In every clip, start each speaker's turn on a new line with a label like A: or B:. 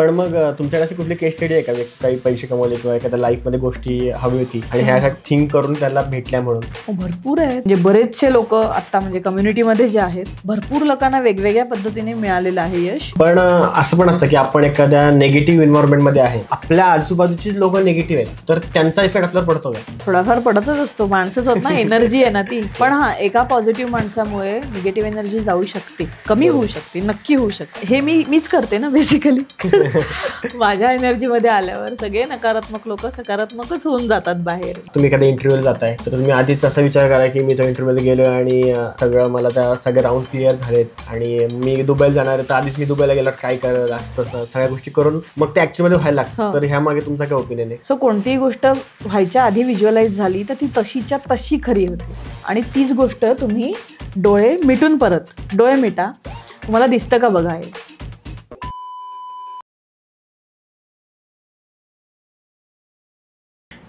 A: पण मग तुमच्याकडे अशी कुठली केस स्टडी आहे का, काही पैसे कमवले किंवा एखाद्या लाईफमध्ये गोष्टी हवी होती आणि ह्यासाठी थिंक करून त्याला भेटल्या म्हणून?
B: भरपूर आहेत, म्हणजे बरेचसे लोक आता म्हणजे कम्युनिटीमध्ये जे आहेत, भरपूर लोकांना वेगवेगळ्या पद्धतीने मिळालेलं आहे यश.
A: पण असं पण असतं की आपण एखाद्या नेगेटिव्ह एन्व्हायरमेंट मध्ये आहे, आपल्या आजूबाजूची लोक निगेटिव्ह आहेत, तर त्यांचा इफेक्ट आपल्याला पडतो का?
B: थोडाफार पडतच असतो, माणसंच होत ना, एनर्जी आहे ना ती. पण हा, एका पॉझिटिव्ह माणसामुळे निगेटिव्ह एनर्जी जाऊ शकते, कमी होऊ शकते, नक्की होऊ शकते. हे मीच करते ना बेसिकली. माझ्या एनर्जी मध्ये आल्यावर सगळे नकारात्मक लोक सकारात्मकच होऊन जातात बाहेर.
A: तुम्ही एखाद्या इंटरव्ह्यू जाताय तर तुम्ही आधीच असा विचार करा की मी तो इंटरव्ह्यूला गेलो आणि सगळं मला त्या सगळे राऊंड क्लिअर झालेत आणि मी दुबईला जाणार आहे, तर आधीच मी दुबईला गेल्यावर काय करत असतं, सगळ्या गोष्टी करून मग ते ऍक्च्युअली मध्ये व्हायला लागतं. तर ह्या मागे तुमचा काय ओपिनियन आहे?
B: सो कोणतीही गोष्ट व्हायच्या आधी व्हिज्युअलाइज झाली तर ती तशीच्या तशी खरी होते. आणि तीच गोष्ट तुम्ही डोळे मिटून, परत डोळे मिटा, तुम्हाला दिसतं का बघा. आहे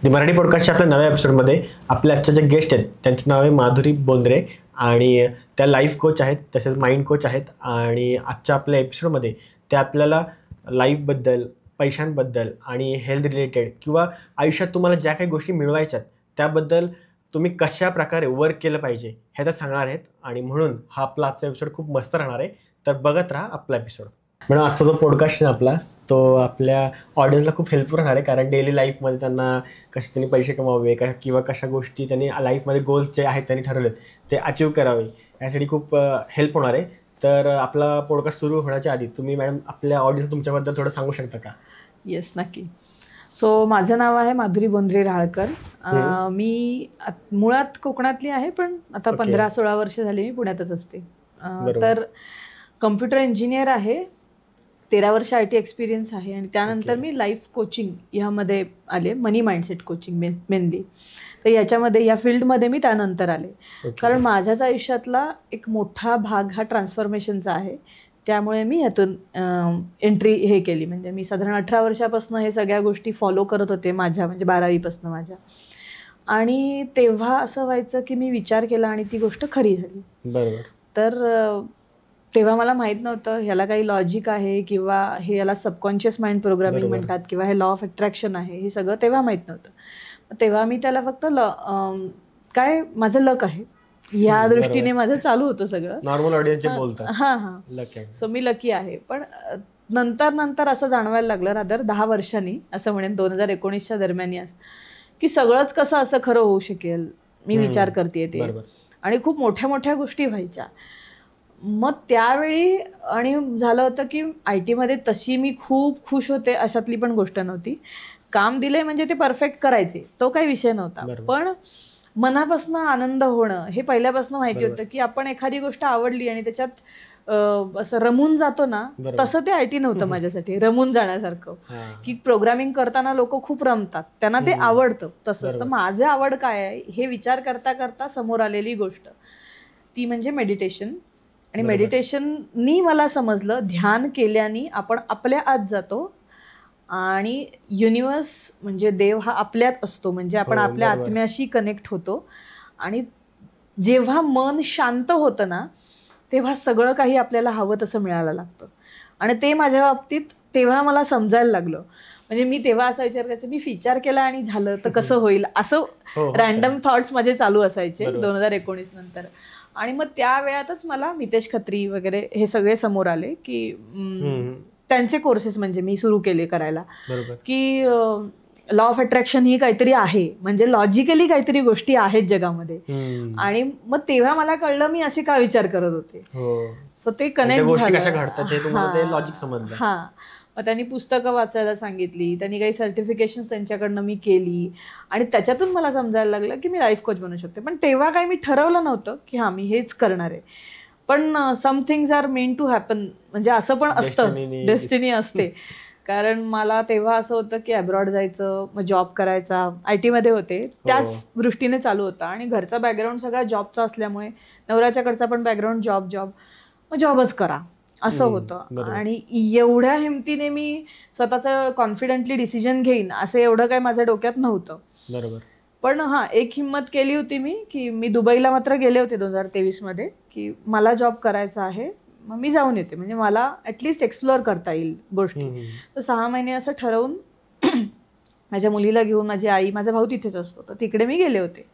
A: दी मराठी पॉडकास्टच्या आपल्या नव्या एपिसोडमध्ये आपल्या आजच्या ज्या गेस्ट आहेत त्यांचं नाव आहे माधुरी बोंद्रे आणि त्या लाईफ कोच आहेत, तसेच माइंड कोच आहेत. आणि आजच्या आपल्या एपिसोडमध्ये त्या आपल्याला लाईफबद्दल, पैशांबद्दल आणि हेल्थ रिलेटेड किंवा आयुष्यात तुम्हाला ज्या काही गोष्टी मिळवायच्यात त्याबद्दल तुम्ही कशा प्रकारे वर्क केलं पाहिजे हे तर सांगणार आहेत. आणि म्हणून हा आपला आजचा एपिसोड खूप मस्त राहणार आहे, तर बघत राहा आपला एपिसोड. म्हणून आजचा जो पॉडकास्ट आहे आपला तो आपल्या ऑडियन्सला खूप हेल्पफुल राहणार आहे, कारण डेली लाईफमध्ये त्यांना कसे त्यांनी पैसे कमावे किंवा कशा गोष्टी त्यांनी लाईफमध्ये गोल्स जे आहेत त्यांनी ठरवलेत ते अचीव्ह करावे यासाठी खूप हेल्प होणार आहे. तर आपला पॉडकास्ट सुरू होण्याच्या आधी तुम्ही मॅडम आपल्या ऑडियन्स तुमच्याबद्दल थोडं सांगू शकता का?
B: येस, नक्की. सो माझं नाव आहे माधुरी बोंद्रे राहळकर. मी मुळात कोकणातली आहे, पण आता 15-16 वर्ष झाली मी पुण्यातच असते. तर कम्प्युटर इंजिनियर आहे, 13 वर्ष IT एक्सपिरियन्स आहे. आणि त्यानंतर मी लाईफ कोचिंग ह्यामध्ये आले, मनी माइंडसेट कोचिंग मेनली. तर याच्यामध्ये, या फील्डमध्ये मी त्यानंतर आले, कारण माझ्याच आयुष्यातला एक मोठा भाग हा ट्रान्सफॉर्मेशनचा आहे. त्यामुळे मी ह्यातून एंट्री हे केली. म्हणजे मी साधारण 18 वर्षापासून हे सगळ्या गोष्टी फॉलो करत होते माझ्या, म्हणजे 12वीपासून माझ्या. आणि तेव्हा असं व्हायचं की मी विचार केला आणि ती गोष्ट खरी झाली.
A: बरोबर.
B: तर तेव्हा मला माहीत नव्हतं ह्याला काही लॉजिक आहे किंवा हे याला सबकॉन्शियस माइंड प्रोग्रामिंग म्हणतात किंवा हे लॉ ऑफ अट्रॅक्शन आहे, हे सगळं तेव्हा माहीत नव्हतं. तेव्हा मी त्याला फक्त काय माझं लक आहे या दृष्टीने माझं चालू होतं सगळं.
A: नॉर्मल ऑडियन्स जे बोलतात.
B: हां. सो मी लकी आहे. पण नंतर असं जाणवायला लागलं, रादर 10 वर्षांनी असं म्हणेन, 2019च्या दरम्यान, की सगळंच कसं असं खरं होऊ शकेल. मी विचार करते ते, आणि खूप मोठ्या मोठ्या गोष्टी व्हायच्या. मग त्यावेळी आणि झालं होतं की IT मध्ये तशी मी खूप खुश होते, अशातली पण गोष्ट नव्हती. काम दिले म्हणजे ते परफेक्ट करायचे, तो काही विषय नव्हता. पण मनापासून आनंद होणं हे पहिल्यापासून माहिती होतं की आपण एखादी गोष्ट आवडली आणि त्याच्यात असं रमून जातो ना, तसं ते IT नव्हतं माझ्यासाठी रमून जाण्यासारखं. की प्रोग्रामिंग करताना लोक खूप रमतात, त्यांना ते आवडतं. तसंच तर माझं आवड काय आहे हे विचार करता करता समोर आलेली गोष्ट ती म्हणजे मेडिटेशन. आणि मेडिटेशननी मला समजलं, ध्यान केल्याने आपण आपल्या आत जातो आणि युनिवर्स म्हणजे देव हा आपल्यात असतो, म्हणजे आपण आपल्या आत्म्याशी कनेक्ट होतो. आणि जेव्हा मन शांत होतं ना, तेव्हा सगळं काही आपल्याला हवं तसं मिळायला लागतं. आणि ते माझ्या बाबतीत तेव्हा मला समजायला लागलं. म्हणजे मी तेव्हा असा विचार करायचा, मी विचार केला आणि झालं तर कसं होईल, असं रॅन्डम थॉट्स माझे चालू असायचे 2019 नंतर. आणि मग त्या वेळातच मला मितेश खत्री वगैरे हे सगळे समोर आले की त्यांचे कोर्सेस म्हणजे मी सुरू केले करायला, की लॉ ऑफ अट्रॅक्शन ही काहीतरी आहे, म्हणजे लॉजिकली काहीतरी गोष्टी आहेत जगामध्ये. आणि मग तेव्हा मला कळलं मी असे का विचार करत होते. सो ते कनेक्ट झालं. हां. मग त्यांनी पुस्तकं वाचायला सांगितली, त्यांनी काही सर्टिफिकेशन त्यांच्याकडनं मी केली आणि त्याच्यातून मला समजायला लागलं की मी लाईफ कोच बनू शकते. पण तेव्हा काही मी ठरवलं नव्हतं की हां मी हेच करणार आहे. पण some things are meant to happen, म्हणजे असं पण असतं, डेस्टिनी असते. कारण मला तेव्हा असं होतं की अब्रॉड जायचं, मग जॉब करायचा, IT मध्ये होते, त्याच दृष्टीने चालू होता. आणि घरचा बॅकग्राऊंड सगळा जॉबचा असल्यामुळे, नवऱ्याच्याकडचा पण बॅकग्राऊंड जॉब, मग जॉबच करा असं होतं. आणि एवढ्या हिमतीने मी स्वतःचं कॉन्फिडेंटली डिसिजन घेईन असं एवढं काही माझ्या डोक्यात नव्हतं.
A: बरोबर.
B: पण हां, एक हिंमत केली होती मी, की मी दुबईला मात्र गेले होते 2023 मध्ये, की मला जॉब करायचा आहे, मग मी जाऊन येते, म्हणजे मला ऍटलिस्ट एक्सप्लोअर करता येईल गोष्टी. तर 6 महिने असं ठरवून माझ्या मुलीला घेऊन माझी आई, माझा भाऊ तिथेच असतो, तर तिकडे मी गेले होते.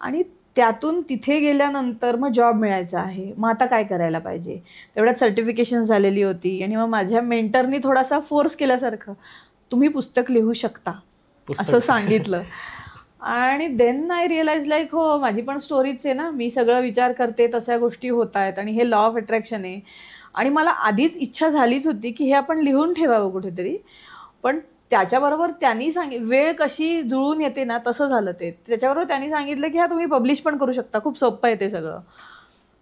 B: आणि त्यातून तिथे गेल्यानंतर मग जॉब मिळायचा आहे, मग आता काय करायला पाहिजे, तेवढ्यात सर्टिफिकेशन झालेली होती. आणि मग माझ्या मेंटरनी थोडासा फोर्स केल्यासारखं, तुम्ही पुस्तक लिहू शकता असं सांगितलं. आणि देन आय रिअलाइज लाईक हो, माझी पण स्टोरीच आहे ना, मी सगळं विचार करते तशा गोष्टी होत आहेत, आणि हे लॉ ऑफ अट्रॅक्शन आहे. आणि मला आधीच इच्छा झालीच होती की हे आपण लिहून ठेवावं कुठेतरी. पण त्याच्याबरोबर त्यांनी वेळ कशी जुळून येते ना, तसं झालं ते. त्याच्याबरोबर त्यांनी सांगितलं की हा तुम्ही पब्लिश पण करू शकता, खूप सोपं आहे ते सगळं.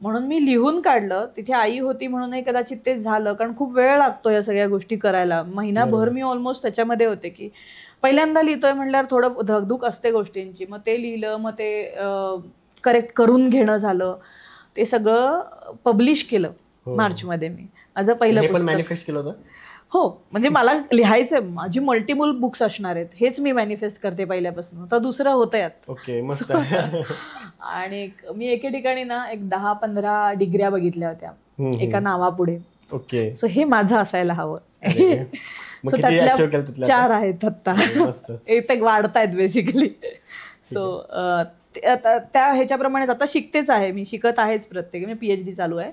B: म्हणून मी लिहून काढलं. तिथे आई होती म्हणूनही कदाचित ते झालं, कारण खूप वेळ लागतो या सगळ्या गोष्टी करायला. महिनाभर मी ऑलमोस्ट त्याच्यामध्ये होते, की पहिल्यांदा लिहितोय म्हणल्यावर थोडं धकधूक असते गोष्टींची. मग ते लिहिलं, मग ते करेक्ट करून घेणं झालं, ते सगळं पब्लिश केलं मार्चमध्ये. मी माझं पहिलं पुस्तक
A: मॅनिफेस्ट केलं होतं.
B: हो, म्हणजे मला लिहायचंय, माझी मल्टिपल बुक्स असणार आहेत, हेच मी मॅनिफेस्ट करते पहिल्यापासून. तर दुसरं होतं यात.
A: ओके, मस्त.
B: आणि मी एके ठिकाणी ना एक 10-15 डिग्र्या बघितल्या होत्या एका नावापुढे.
A: ओके.
B: सो हे माझं असायला हवं. सो त्यातल्या 4 आहेत आत्ता, ते वाढतायत बेसिकली. सो त्या ह्याच्याप्रमाणेच आता शिकतेच आहे मी, शिकत आहेच प्रत्येक. मी PhD चालू आहे.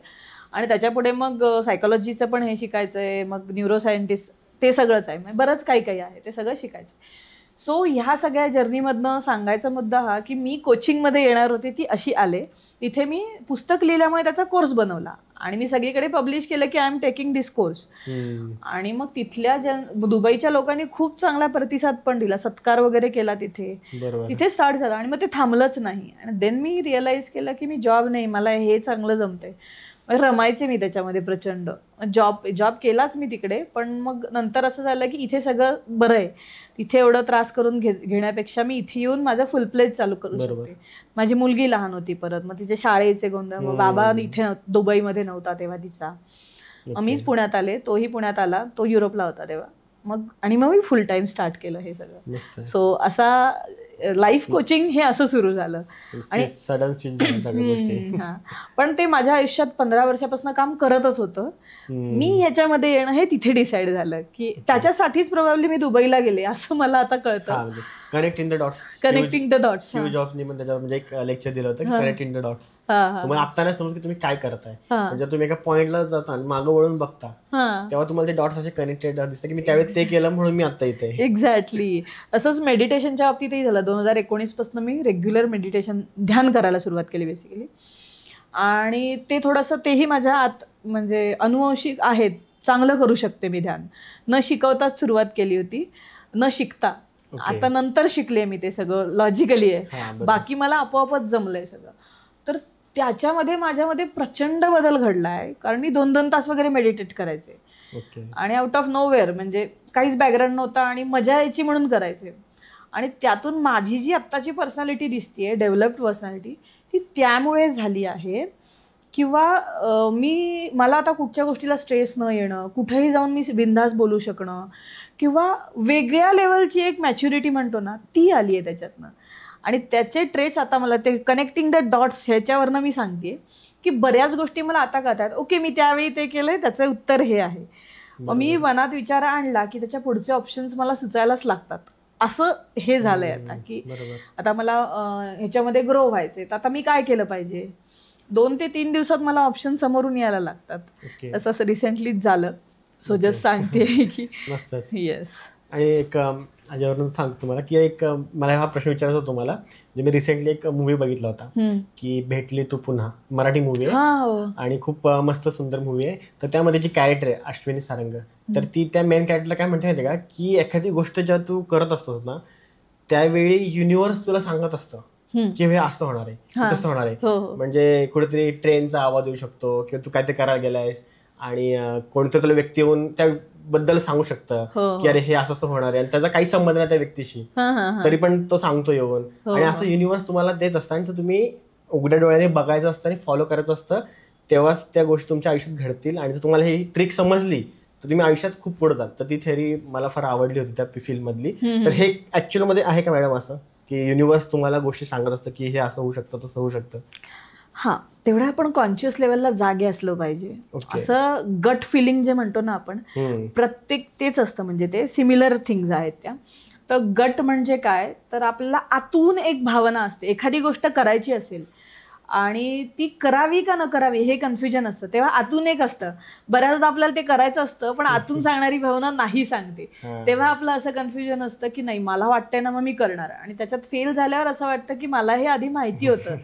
B: आणि त्याच्यापुढे मग सायकोलॉजीचं पण हे शिकायचं आहे, मग न्यूरोसायंटिस्ट, ते सगळंच आहे, बरंच काही आहे, ते सगळं शिकायचं. सो ह्या सगळ्या जर्नीमधनं सांगायचा मुद्दा हा की मी कोचिंगमध्ये येणार होते, ती अशी आले. तिथे मी पुस्तक लिहिल्यामुळे त्याचा कोर्स बनवला आणि मी सगळीकडे पब्लिश केलं की I am taking this course. आणि मग तिथल्या दुबईच्या लोकांनी खूप चांगला प्रतिसाद पण दिला, सत्कार वगैरे केला तिथे स्टार्ट झाला. आणि मग ते थांबलंच नाही. आणि देन मी रिअलाइज केलं की मी जॉब नाही, मला हे चांगलं जमतंय. रमायचे मी त्याच्यामध्ये प्रचंड. जॉब केलाच मी तिकडे, पण मग नंतर असं झालं की इथे सगळं बरं आहे, तिथे एवढं त्रास करून घेण्यापेक्षा मी इथे येऊन माझं फुल प्लेज चालू करू शकते. माझी मुलगी लहान होती परत, मग तिचे शाळेचे गोंधळ, मग बाबा इथे दुबईमध्ये नव्हता तेव्हा तिचा, मीच पुण्यात आले, तोही पुण्यात आला, तो युरोपला होता तेव्हा. मग मी फुल टाइम स्टार्ट केलं हे सगळं. सो असा लाईफ कोचिंग हे असं सुरू झालं. आणि
A: सडन स्विच झालं सगळ्या गोष्टी.
B: पण ते माझ्या आयुष्यात 15 वर्षापासून काम करतच होतं. मी ह्याच्यामध्ये येणं हे तिथे डिसाईड झालं की त्याच्यासाठीच प्रोबॅबली मी दुबईला गेले, असं मला आता कळतं.
A: Connecting the dots. स्टीव्ह जॉब्सनी पण त्याच्यावर म्हणजे एक लेक्चर दिलं होतं, कनेक्टिंग द डॉट्स. तुम्हाला आता नाही समज की तुम्ही काय करताय, म्हणजे तुम्ही एका पॉइंटला जाता आणि मागं वळून बघता, तेव्हा तुम्हाला ते डॉट्स असे कनेक्टेड दिसतात की मी त्यावेळेस ते केलं म्हणून मी आता इथे.
B: एक्झॅक्टली. असंच मेडिटेशनच्या बाबतीतही झालं. 2019 पासून मी रेग्युलर मेडिटेशन, ध्यान करायला सुरुवात केली बेसिकली. आणि ते थोडंसं, तेही माझ्या आत म्हणजे अनुवंशिक आहेत, चांगलं करू शकते मी ध्यान. न शिकवताच सुरुवात केली होती, न शिकता. आता नंतर शिकले मी ते सगळं, लॉजिकली आहे, बाकी मला आपोआपच जमलंय सगळं. तर त्याच्यामध्ये माझ्यामध्ये प्रचंड बदल घडलाय, कारण मी 2-2 तास वगैरे मेडिटेट करायचे. आणि आउट ऑफ नोवेअर, म्हणजे काहीच बॅकग्राऊंड नव्हता आणि मजा यायची म्हणून करायचे. आणि त्यातून माझी जी आत्ताची पर्सनॅलिटी दिसतीये, डेव्हलप्ड पर्सनॅलिटी, ती त्यामुळे झाली आहे. किंवा मला आता कुठच्या गोष्टीला स्ट्रेस न येणं, कुठेही जाऊन मी बिंदास बोलू शकणं, किंवा वेगळ्या लेवलची एक मॅच्युरिटी म्हणतो ना, ती आली आहे त्याच्यातनं. आणि त्याचे ट्रेट्स आता मला ते कनेक्टिंग द डॉट्स ह्याच्यावरनं मी सांगते की बऱ्याच गोष्टी मला आता कळतात. ओके, मी त्यावेळी ते केलंय, त्याचं उत्तर हे आहे. मग मी मनात विचार आणला की त्याच्या पुढचे ऑप्शन्स मला सुचायलाच लागतात, असं हे झालंय आता. की आता मला ह्याच्यामध्ये ग्रो व्हायचे, तर आता मी काय केलं पाहिजे. 2 ते 3 दिवसात मला ऑप्शन समोरून यायला लागतात. तसं रिसेंटलीच झालं. सो जस्ट सांगते की
A: मस्तच.
B: येस.
A: आणि एक याच्यावरून सांगतो तुम्हाला की एक मला हा प्रश्न विचारायचा होता तुम्हाला. म्हणजे मी रिसेंटली एक मूवी बघितला होता की भेटली तू पुन्हा, मराठी मूवी आहे आणि खूप मस्त सुंदर मूवी आहे. तर त्यामध्ये जी कॅरेक्टर आहे अश्विनी सारंग, तर ती त्या मेन कॅरेक्टरला काय म्हणते माहिती का, की एखादी गोष्ट जेव्हा तू करत असतोस ना, त्यावेळी युनिव्हर्स तुला सांगत असतं की हे असं होणार आहे, तसं होणार आहे. म्हणजे कुठेतरी ट्रेनचा आवाज येऊ शकतो किंवा तू काय ते करायला गेलायस आणि कोणतरी तुला व्यक्ती येऊन त्याबद्दल सांगू शकतं की अरे हे असं होणार आहे, आणि त्याचा काही संबंध नाही त्या व्यक्तीशी, तरी पण तो सांगतो येऊन. आणि असं युनिव्हर्स तुम्हाला देत असतं आणि तुम्ही उघड्या डोळ्याने बघायचं असतं आणि फॉलो करायचं असतं, तेव्हाच त्या गोष्टी तुमच्या आयुष्यात घडतील. आणि जर तुम्हाला ही ट्रिक समजली तर तुम्ही आयुष्यात खूप पुढे जाल. तर ती थेअरी मला फार आवडली होती त्या फिल्म मधली. तर हे ऍक्च्युअल मध्ये आहे का मॅडम असं की युनिव्हर्स तुम्हाला गोष्टी सांगत असतं की हे असं होऊ शकतं, तसं होऊ शकतं?
B: हां, तेवढं आपण कॉन्शियस लेवलला जागे असलं पाहिजे. असं गट फिलिंग जे म्हणतो ना आपण, प्रत्येक तेच असतं, म्हणजे ते सिमिलर थिंग्स आहेत त्या. तर गट म्हणजे काय, तर आपल्याला आतून एक भावना असते. एखादी गोष्ट करायची असेल आणि ती करावी का न करावी हे कन्फ्युजन असतं, तेव्हा आतून एक असतं. बऱ्याचदा आपल्याला ते करायचं असतं, पण आतून सांगणारी भावना नाही सांगते. तेव्हा आपलं असं कन्फ्युजन असतं की नाही, मला वाटतंय ना, मग मी करणार. आणि त्याच्यात फेल झाल्यावर असं वाटतं की मला हे आधी माहिती होतं.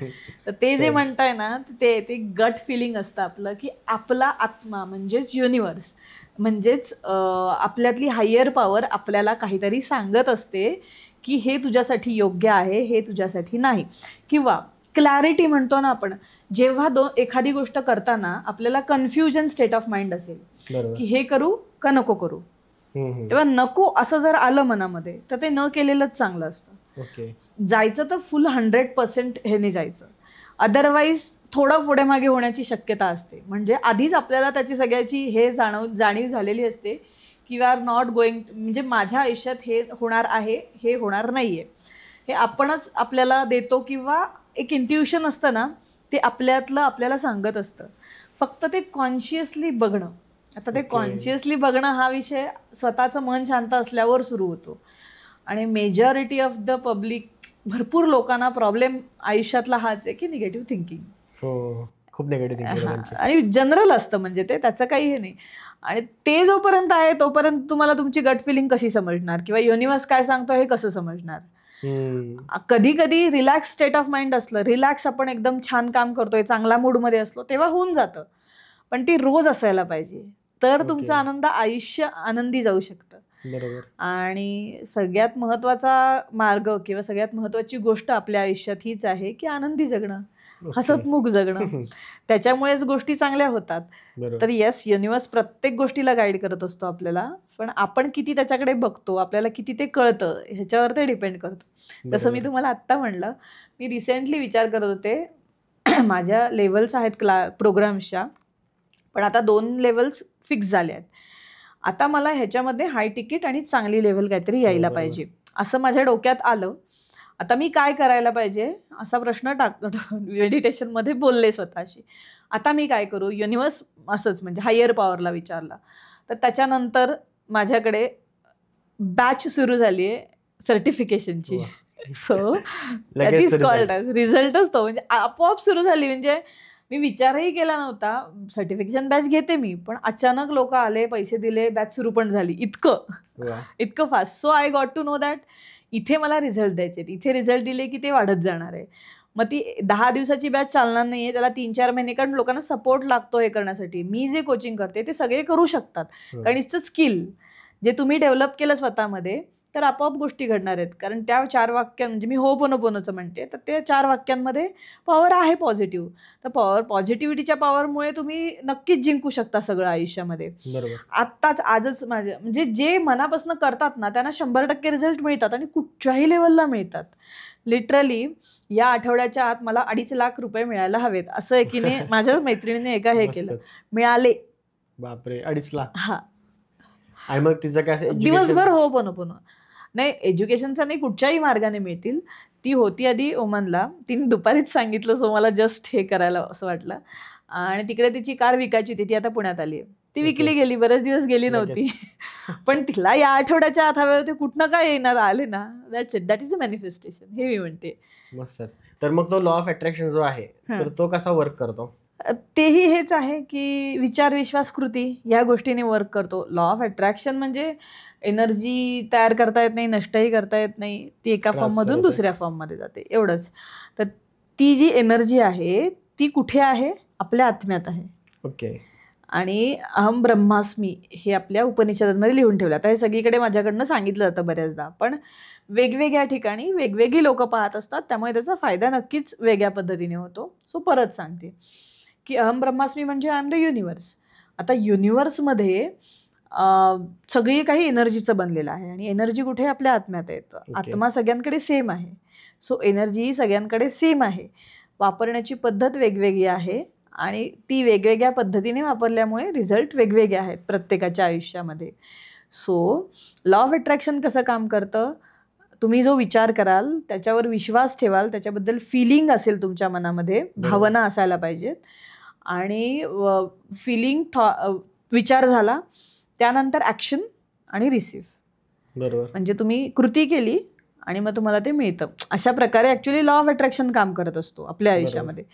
B: तर ते जे म्हणताय ना, ते गट फिलिंग असतं आपलं, की आपला आत्मा म्हणजेच युनिव्हर्स, म्हणजेच आपल्यातली हायर पॉवर आपल्याला काहीतरी सांगत असते की हे तुझ्यासाठी योग्य आहे, हे तुझ्यासाठी नाही. किंवा क्लॅरिटी म्हणतो ना आपण, जेव्हा एखादी गोष्ट करताना आपल्याला कन्फ्युजन स्टेट ऑफ माइंड असेल की हे करू का नको करू, तेव्हा नको असं जर आलं मनामध्ये तर ते न केलेलंच चांगलं असतं. जायचं तर फुल 100% ह्याने जायचं, अदरवाईज थोडं पुढे मागे होण्याची शक्यता असते. म्हणजे आधीच आपल्याला त्याची सगळ्याची हे जाणीव झालेली असते की वी आर नॉट गोइंग, म्हणजे माझ्या आयुष्यात हे होणार आहे, हे होणार नाहीये, हे आपणच आपल्याला देतो. किंवा एक इंट्युशन असतं ना, ते आपल्यातलं आपल्याला सांगत असतं. फक्त ते कॉन्शियसली बघणं. आता ते कॉन्शियसली बघणं हा विषय स्वतःचं मन शांत असल्यावर सुरू होतो. आणि मेजॉरिटी ऑफ द पब्लिक, भरपूर लोकांना प्रॉब्लेम आयुष्यातला हाच आहे की निगेटिव्ह थिंकिंग.
A: खूप निगेटिव्ह थिंकिंग.
B: आणि जनरल असतं, म्हणजे ते त्याचं काही हे नाही. आणि ते जोपर्यंत आहे तोपर्यंत तुम्हाला तुमची गट फिलिंग कशी समजणार, किंवा युनिव्हर्स काय सांगतो हे कसं समजणार. कधी कधी रिलॅक्स स्टेट ऑफ माइंड असलं, रिलॅक्स आपण एकदम छान काम करतोय, चांगला मूडमध्ये असलो, तेव्हा होऊन जातं. पण ती रोज असायला पाहिजे, तर तुमचं आयुष्य आनंदी जाऊ शकतं. आणि सगळ्यात महत्वाचा मार्ग किंवा सगळ्यात महत्वाची गोष्ट आपल्या आयुष्यात हीच आहे की आनंदी जगणं, हसतमुख जगणं. त्याच्यामुळेच गोष्टी चांगल्या होतात. तर येस, युनिव्हर्स प्रत्येक गोष्टीला गाईड करत असतो आपल्याला, पण आपण किती त्याच्याकडे बघतो, आपल्याला किती ते कळतं, ह्याच्यावर ते डिपेंड करतं. जसं मी तुम्हाला आत्ता म्हणलं, मी रिसेंटली विचार करत होते माझ्या लेवल्स आहेत प्रोग्राम्सच्या, पण आता 2 लेवल्स फिक्स झाले आहेत. आता मला ह्याच्यामध्ये हाय तिकीट आणि चांगली लेवल काहीतरी यायला पाहिजे असं माझ्या डोक्यात आलं. आता मी काय करायला पाहिजे असा प्रश्न मेडिटेशनमध्ये बोलले स्वतःशी. आता मी काय करू, युनिव्हर्स असंच म्हणजे हायर पॉवरला विचारला. तर त्याच्यानंतर माझ्याकडे बॅच सुरू झाली आहे सर्टिफिकेशनची. सो दॅट इज कॉल्ड रिझल्टच तो, म्हणजे आपोआप सुरू झाली. म्हणजे मी विचारही केला नव्हता, सर्टिफिकेशन बॅच घेते मी, पण अचानक लोक आले, पैसे दिले, बॅच सुरू पण झाली. इतकं fast. So I got to know that इथे मला रिझल्ट द्यायचे, इथे रिझल्ट दिले की ते वाढत जाणार आहे. मग ती 10 दिवसाची बॅच चालणार नाहीये, त्याला 3-4 महिने, कारण लोकांना सपोर्ट लागतो हे करण्यासाठी. मी जे कोचिंग करते ते सगळे करू शकतात, कारण इट्स अ स्किल जे तुम्ही डेव्हलप केलं स्वतःमध्ये, तर आपोआप गोष्टी घडणार आहेत. कारण त्या 4 वाक्यां, म्हणजे मी होपोनोपोनोचं म्हणते, तर त्या 4 वाक्यांमध्ये पॉवर आहे पॉझिटिव्ह. तर पॉझिटिव्हिटीच्या पॉवरमुळे तुम्ही नक्कीच जिंकू शकता सगळं आयुष्यामध्ये. आजच माझ्या, म्हणजे जे मनापासून करतात ना, त्यांना 100% रिझल्ट मिळतात आणि कुठच्याही लेवलला मिळतात. लिटरली या आठवड्याच्या आत मला 2.5 लाख रुपये मिळायला हवेत, असं एकीने माझ्या मैत्रिणीने एका हे केलं, मिळाले.
A: बापरे, 2.5 लाख. हा. आणि मग तिचं काय,
B: दिवसभर होपोनोपोनो नाही, एज्युकेशनचा नाही, कुठच्याही मार्गाने मिळतील. ती होती आधी ओमनला, तिने दुपारीच सांगितलं, सो मला जस्ट हे करायला असं वाटलं. आणि तिकडे तिची कार विकायची होती, ती आता पुण्यात आली आहे. ती विकली गेली, बरेच दिवस गेली नव्हती. पण तिला या आठवड्याच्या आत हवे होते, कुठनं काय येणार, आले ना. That's it, that is a manifestation, हे मी म्हणते.
A: मस्तच. तर मग तो लॉ ऑफ अट्रॅक्शन जो आहे, तर तो कसा वर्क करतो?
B: तेही हेच आहे की विचार, विश्वास, कृती या गोष्टीने वर्क करतो. लॉ ऑफ अट्रॅक्शन म्हणजे एनर्जी तयार करता येत नाही, नष्टही करता येत नाही, ती एका फॉर्ममधून दुसऱ्या फॉर्ममध्ये जाते, एवढंच. तर ती जी एनर्जी आहे ती कुठे आहे, आपल्या आत्म्यात आहे.
A: ओके.
B: आणि अहम ब्रह्मास्मी हे आपल्या उपनिषदांमध्ये लिहून ठेवलं. आता हे सगळीकडे माझ्याकडनं सांगितलं जातं बऱ्याचदा, पण वेगवेगळ्या ठिकाणी वेगवेगळी लोक पाहत असतात, त्यामुळे त्याचा फायदा नक्कीच वेगळ्या पद्धतीने होतो. सो परत सांगते की अहम ब्रह्मास्मी म्हणजे आय एम द युनिव्हर्स. आता युनिव्हर्समध्ये सगळी काही एनर्जीचं बनलेलं आहे, आणि एनर्जी कुठे, आपल्या आत्म्यात येतं. आत्मा सगळ्यांकडे सेम आहे. सो एनर्जी ही सगळ्यांकडे सेम आहे, वापरण्याची पद्धत वेगवेगळी आहे, आणि ती वेगवेगळ्या पद्धतीने वापरल्यामुळे रिझल्ट वेगवेगळे आहेत प्रत्येकाच्या आयुष्यामध्ये. सो लॉ ऑफ अट्रॅक्शन कसं काम करतं, तुम्ही जो विचार कराल त्याच्यावर विश्वास ठेवाल, त्याच्याबद्दल फिलिंग असेल तुमच्या मनामध्ये, भावना असायला पाहिजेत. आणि विचार झाला, त्यानंतर ॲक्शन आणि रिसीव्ह.
A: बरोबर.
B: म्हणजे तुम्ही कृती केली आणि मग तुम्हाला ते मिळतं. अशा प्रकारे ॲक्च्युली लॉ ऑफ अट्रॅक्शन काम करत असतो आपल्या आयुष्यामध्ये.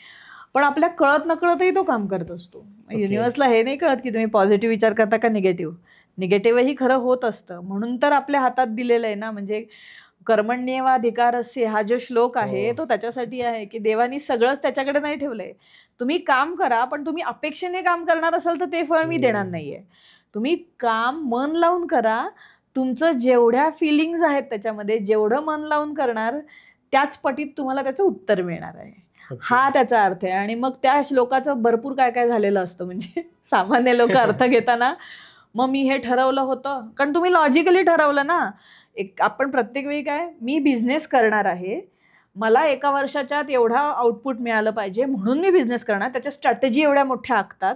B: पण आपल्या कळत नकळतही तो काम करत असतो. युनिव्हर्सला हे नाही कळत की तुम्ही पॉझिटिव्ह विचार करता का निगेटिव्ह. निगेटिव्हही खरं होत असतं. म्हणून तर आपल्या हातात दिलेलं आहे ना. म्हणजे कर्मण्येवाधिकारस्य हा जो श्लोक आहे तो त्याच्यासाठी आहे की देवानी सगळंच त्याच्याकडे नाही ठेवलंय. तुम्ही काम करा, पण तुम्ही अपेक्षेने काम करणार असाल तर ते फळ मी देणार नाहीये. तुम्ही काम मन लावून करा. तुमचं जेवढ्या फिलिंग्ज आहेत त्याच्यामध्ये, जेवढं मन लावून करणार त्याच पटीत तुम्हाला त्याचं उत्तर मिळणार आहे. हा त्याचा अर्थ आहे. आणि मग त्या श्लोकाचं भरपूर काय काय झालेलं असतं. म्हणजे सामान्य लोक अर्थ घेताना मग मी हे ठरवलं होतं, कारण तुम्ही लॉजिकली ठरवलं ना. आपण प्रत्येक वेळी काय, मी बिझनेस करणार आहे, मला 1 वर्षाच्यात एवढा आउटपुट मिळालं पाहिजे म्हणून मी बिझनेस करणार. त्याच्या स्ट्रॅटेजी एवढ्या मोठ्या आखतात.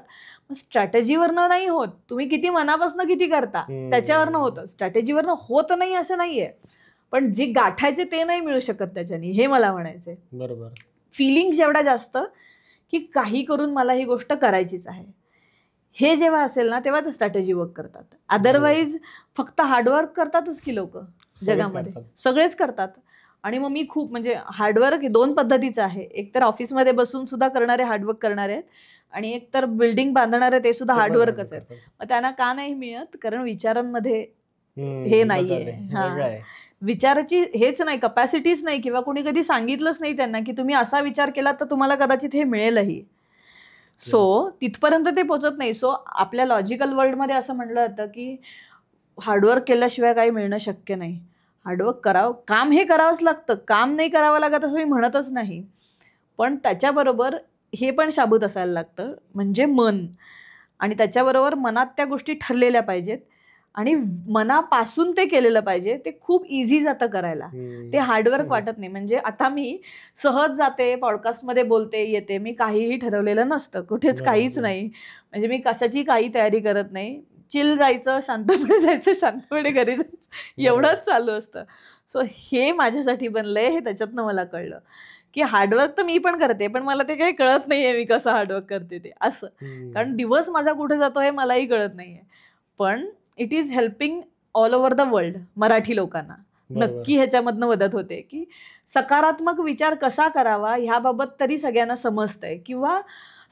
B: मग स्ट्रॅटेजीवरनं नाही होत. तुम्ही किती मनापासून किती करता त्याच्यावरनं होतं. स्ट्रॅटेजीवरनं होत नाही असं नाहीये, पण जे गाठायचे ते नाही मिळू शकत त्याच्यानी. हे मला म्हणायचंय.
A: बरोबर.
B: फिलिंग्स एवढा जास्त की काही करून मला ही गोष्ट करायचीच आहे, हे जेव्हा असेल ना तेव्हा ते स्ट्रॅटेजी वर्क करतात. अदरवाईज फक्त हार्डवर्क करतातच की लोक जगामध्ये, सगळेच करतात. आणि मग मी खूप म्हणजे हार्डवर्क 2 पद्धतीचं आहे. एक तर ऑफिसमध्ये बसून सुद्धा करणारे हार्डवर्क करणारे आहेत, आणि एक तर बिल्डिंग बांधणारे ते सुद्धा हार्डवर्कच आहेत. मग त्यांना का नाही मिळत, कारण विचारांमध्ये हे नाहीये. हा, विचाराची हेच नाही, कपॅसिटीच नाही, किंवा कोणी कधी सांगितलंच नाही त्यांना की तुम्ही असा विचार केला तर तुम्हाला कदाचित हे मिळेलही. सो तिथपर्यंत ते पोचत नाही. सो आपल्या लॉजिकल वर्ल्डमध्ये असं म्हटलं जातं की हार्डवर्क केल्याशिवाय काही मिळणं शक्य नाही. हार्डवर्क करावं, काम हे करावंच लागतं. काम नाही करावं लागत असं मी म्हणतच नाही, पण त्याच्याबरोबर हे पण शाबूत असायला लागतं, म्हणजे मन. आणि त्याच्याबरोबर मनात त्या गोष्टी ठरलेल्या पाहिजेत आणि मनापासून ते केलेलं पाहिजे. ते खूप इझी जातं करायला, ते हार्डवर्क वाटत नाही. म्हणजे आता मी सहज जाते, पॉडकास्टमध्ये बोलते, येते, मी काहीही ठरवलेलं नसतं, कुठेच काहीच नाही. म्हणजे मी कशाची काही तयारी करत नाही. चिल जायचं, शांतपणे जायचं, शांतपणे घरी जायचं, एवढंच चालू असतं. सो हे माझ्यासाठी बनलंय. हे त्याच्यातनं मला कळलं की हार्डवर्क तर मी पण करते, पण मला ते काही कळत नाहीये मी कसं हार्डवर्क करते ते असं. कारण दिवस माझा कुठे जातो हे मलाही कळत नाहीये. पण it is helping all over the world. Marathi लोकांना नक्की ह्याच्यामधनं मदत होते की सकारात्मक विचार कसा करावा ह्याबाबत तरी सगळ्यांना समजतंय, किंवा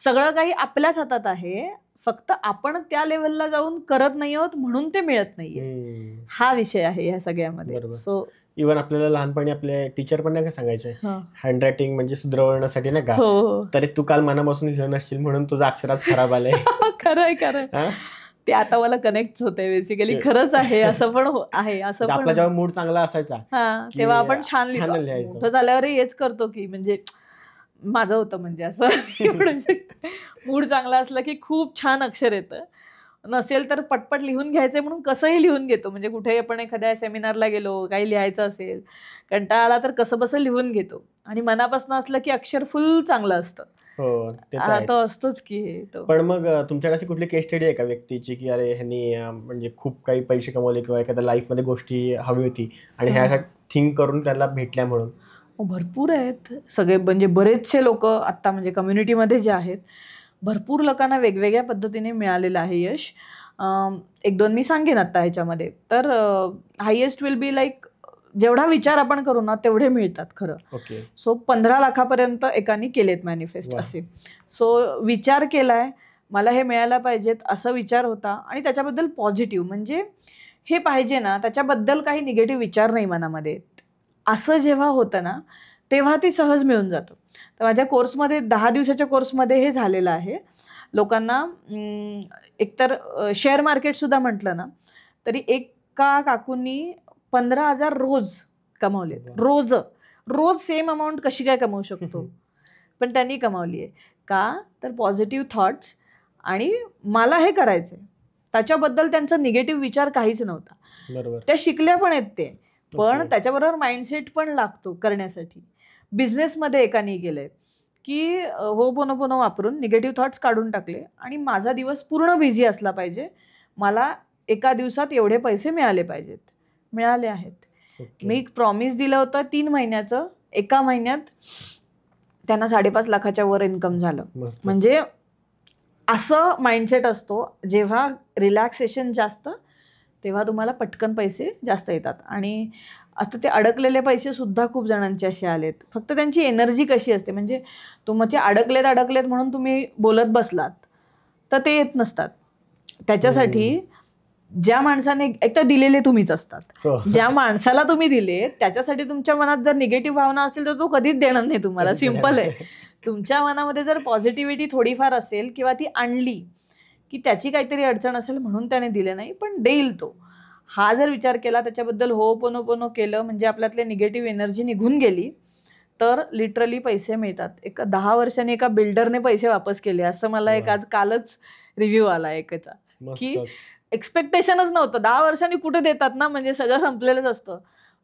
B: सगळं काही आपल्याच हातात आहे, फक्त आपण त्या लेवलला जाऊन करत नाही आहोत म्हणून ते मिळत नाहीये. हा विषय आहे ह्या सगळ्यामध्ये. सो
A: इव्हन आपल्याला लहानपणी आपले टीचर पण नाही का सांगायचे, हँडरायटिंग म्हणजे सुधारवण्यासाठी नाही का, तरी तू काल मनापासून लिहिलं नसशील म्हणून तुझा अक्षराच खराब आलाय.
B: खरंय खरंय. ते आता मला कनेक्ट होते बेसिकली. खरंच आहे, असं पण आहे. असं
A: आपला जेव्हा मूड चांगला असायचा
B: तेव्हा आपण छान लिहितो. मोठं झाल्यावर हेच करतो की म्हणजे माझं होतं म्हणजे असं म्हणू शकते. मूड चांगला असला की खूप छान अक्षर येतं, नसेल तर पटपट लिहून घ्यायचं म्हणून कसंही लिहून घेतो. म्हणजे कुठेही आपण एखाद्या सेमिनारला गेलो, काही लिहायचं असेल, कंटाळा आला तर कसं बसं लिहून घेतो. आणि मनापासून असलं की अक्षर फुल चांगलं असतं.
A: हो,
B: तो असतोच की हे.
A: पण मग तुमच्याकडे अशी कुठली केस स्टडी आहे का व्यक्तीची की अरे ह्यांनी म्हणजे खूप काही पैसे कमवले किंवा एखाद्या लाईफमध्ये गोष्टी हवी होती आणि ह्या थिंक करून त्याला भेटल्या म्हणून?
B: भरपूर आहेत सगळे. म्हणजे बरेचसे लोक आत्ता म्हणजे कम्युनिटीमध्ये जे आहेत, भरपूर लोकांना वेगवेगळ्या पद्धतीने मिळालेलं आहे यश. 1-2 मी सांगेन आत्ता ह्याच्यामध्ये. तर हायेस्ट विल बी लाईक जेवढा विचार आपण करू ना तेवढे मिळतात खरं. सो 15 लाखापर्यंत एकाने केलेत मॅनिफेस्ट असे. सो विचार केलाय, मला हे मिळायला पाहिजेत असं विचार होता, आणि त्याच्याबद्दल पॉझिटिव्ह म्हणजे हे पाहिजे ना, त्याच्याबद्दल काही निगेटिव्ह विचार नाही मनामध्ये, असं जेव्हा होतं ना तेव्हा ते सहज मिळून जातं. तर माझ्या कोर्समध्ये 10 दिवसाच्या कोर्समध्ये हे झालेलं आहे. लोकांना एकतर शेअर मार्केटसुद्धा म्हटलं ना तरी एका काकूंनी 15,000 रोज कमावले. रोज सेम अमाऊंट कशी काय कमावू शकतो, पण त्यांनी कमावली आहे. का तर पॉझिटिव्ह थॉट्स, आणि मला हे करायचं आहे, त्याच्याबद्दल त्यांचा निगेटिव्ह विचार काहीच नव्हता.
A: बरोबर.
B: त्या शिकल्या पण आहेत ते, पण त्याच्याबरोबर माइंडसेट पण लागतो करण्यासाठी. बिझनेसमध्ये एकाने गेलंय की होपोनोपोनो वापरून निगेटिव्ह थॉट्स काढून टाकले, आणि माझा दिवस पूर्ण बिझी असला पाहिजे, मला एका दिवसात एवढे पैसे मिळाले पाहिजेत. मिळाले आहेत. मी प्रॉमिस दिलं होतं 3 महिन्याचं, एका महिन्यात त्यांना 5.5 लाखाच्या वर इन्कम झालं. म्हणजे असं माइंडसेट असतो, जेव्हा रिलॅक्सेशन जास्त तेव्हा तुम्हाला पटकन पैसे जास्त येतात. आणि आता ते अडकलेले पैसे सुद्धा खूप जणांचे असे आलेत. फक्त त्यांची एनर्जी कशी असते, म्हणजे तुमचे अडकलेत म्हणून तुम्ही बोलत बसलात तर ते येत नसतात. त्याच्यासाठी ज्या माणसाने एक तर दिलेले तुम्हीच असतात, ज्या माणसाला तुम्ही दिले त्याच्यासाठी तुमच्या मनात जर निगेटिव्ह भावना असेल तर तो कधीच देणार नाही तुम्हाला. सिम्पल आहे. तुमच्या मनामध्ये जर पॉझिटिव्हिटी थोडीफार असेल किंवा ती आणली की त्याची काहीतरी अडचण असेल म्हणून त्याने दिले नाही, पण देईल तो, हा जर विचार केला, त्याच्याबद्दल होपोनोपोनो केलं, म्हणजे आपल्यातले निगेटिव्ह एनर्जी निघून गेली, तर लिटरली पैसे मिळतात. 10 वर्षांनी एका बिल्डरने पैसे वापस केले असं मला कालच रिव्ह्यू आला एकाचा, की एक्सपेक्टेशनच नव्हतं. 10 वर्षांनी कुठे देतात ना, म्हणजे सगळं संपलेलंच असतं.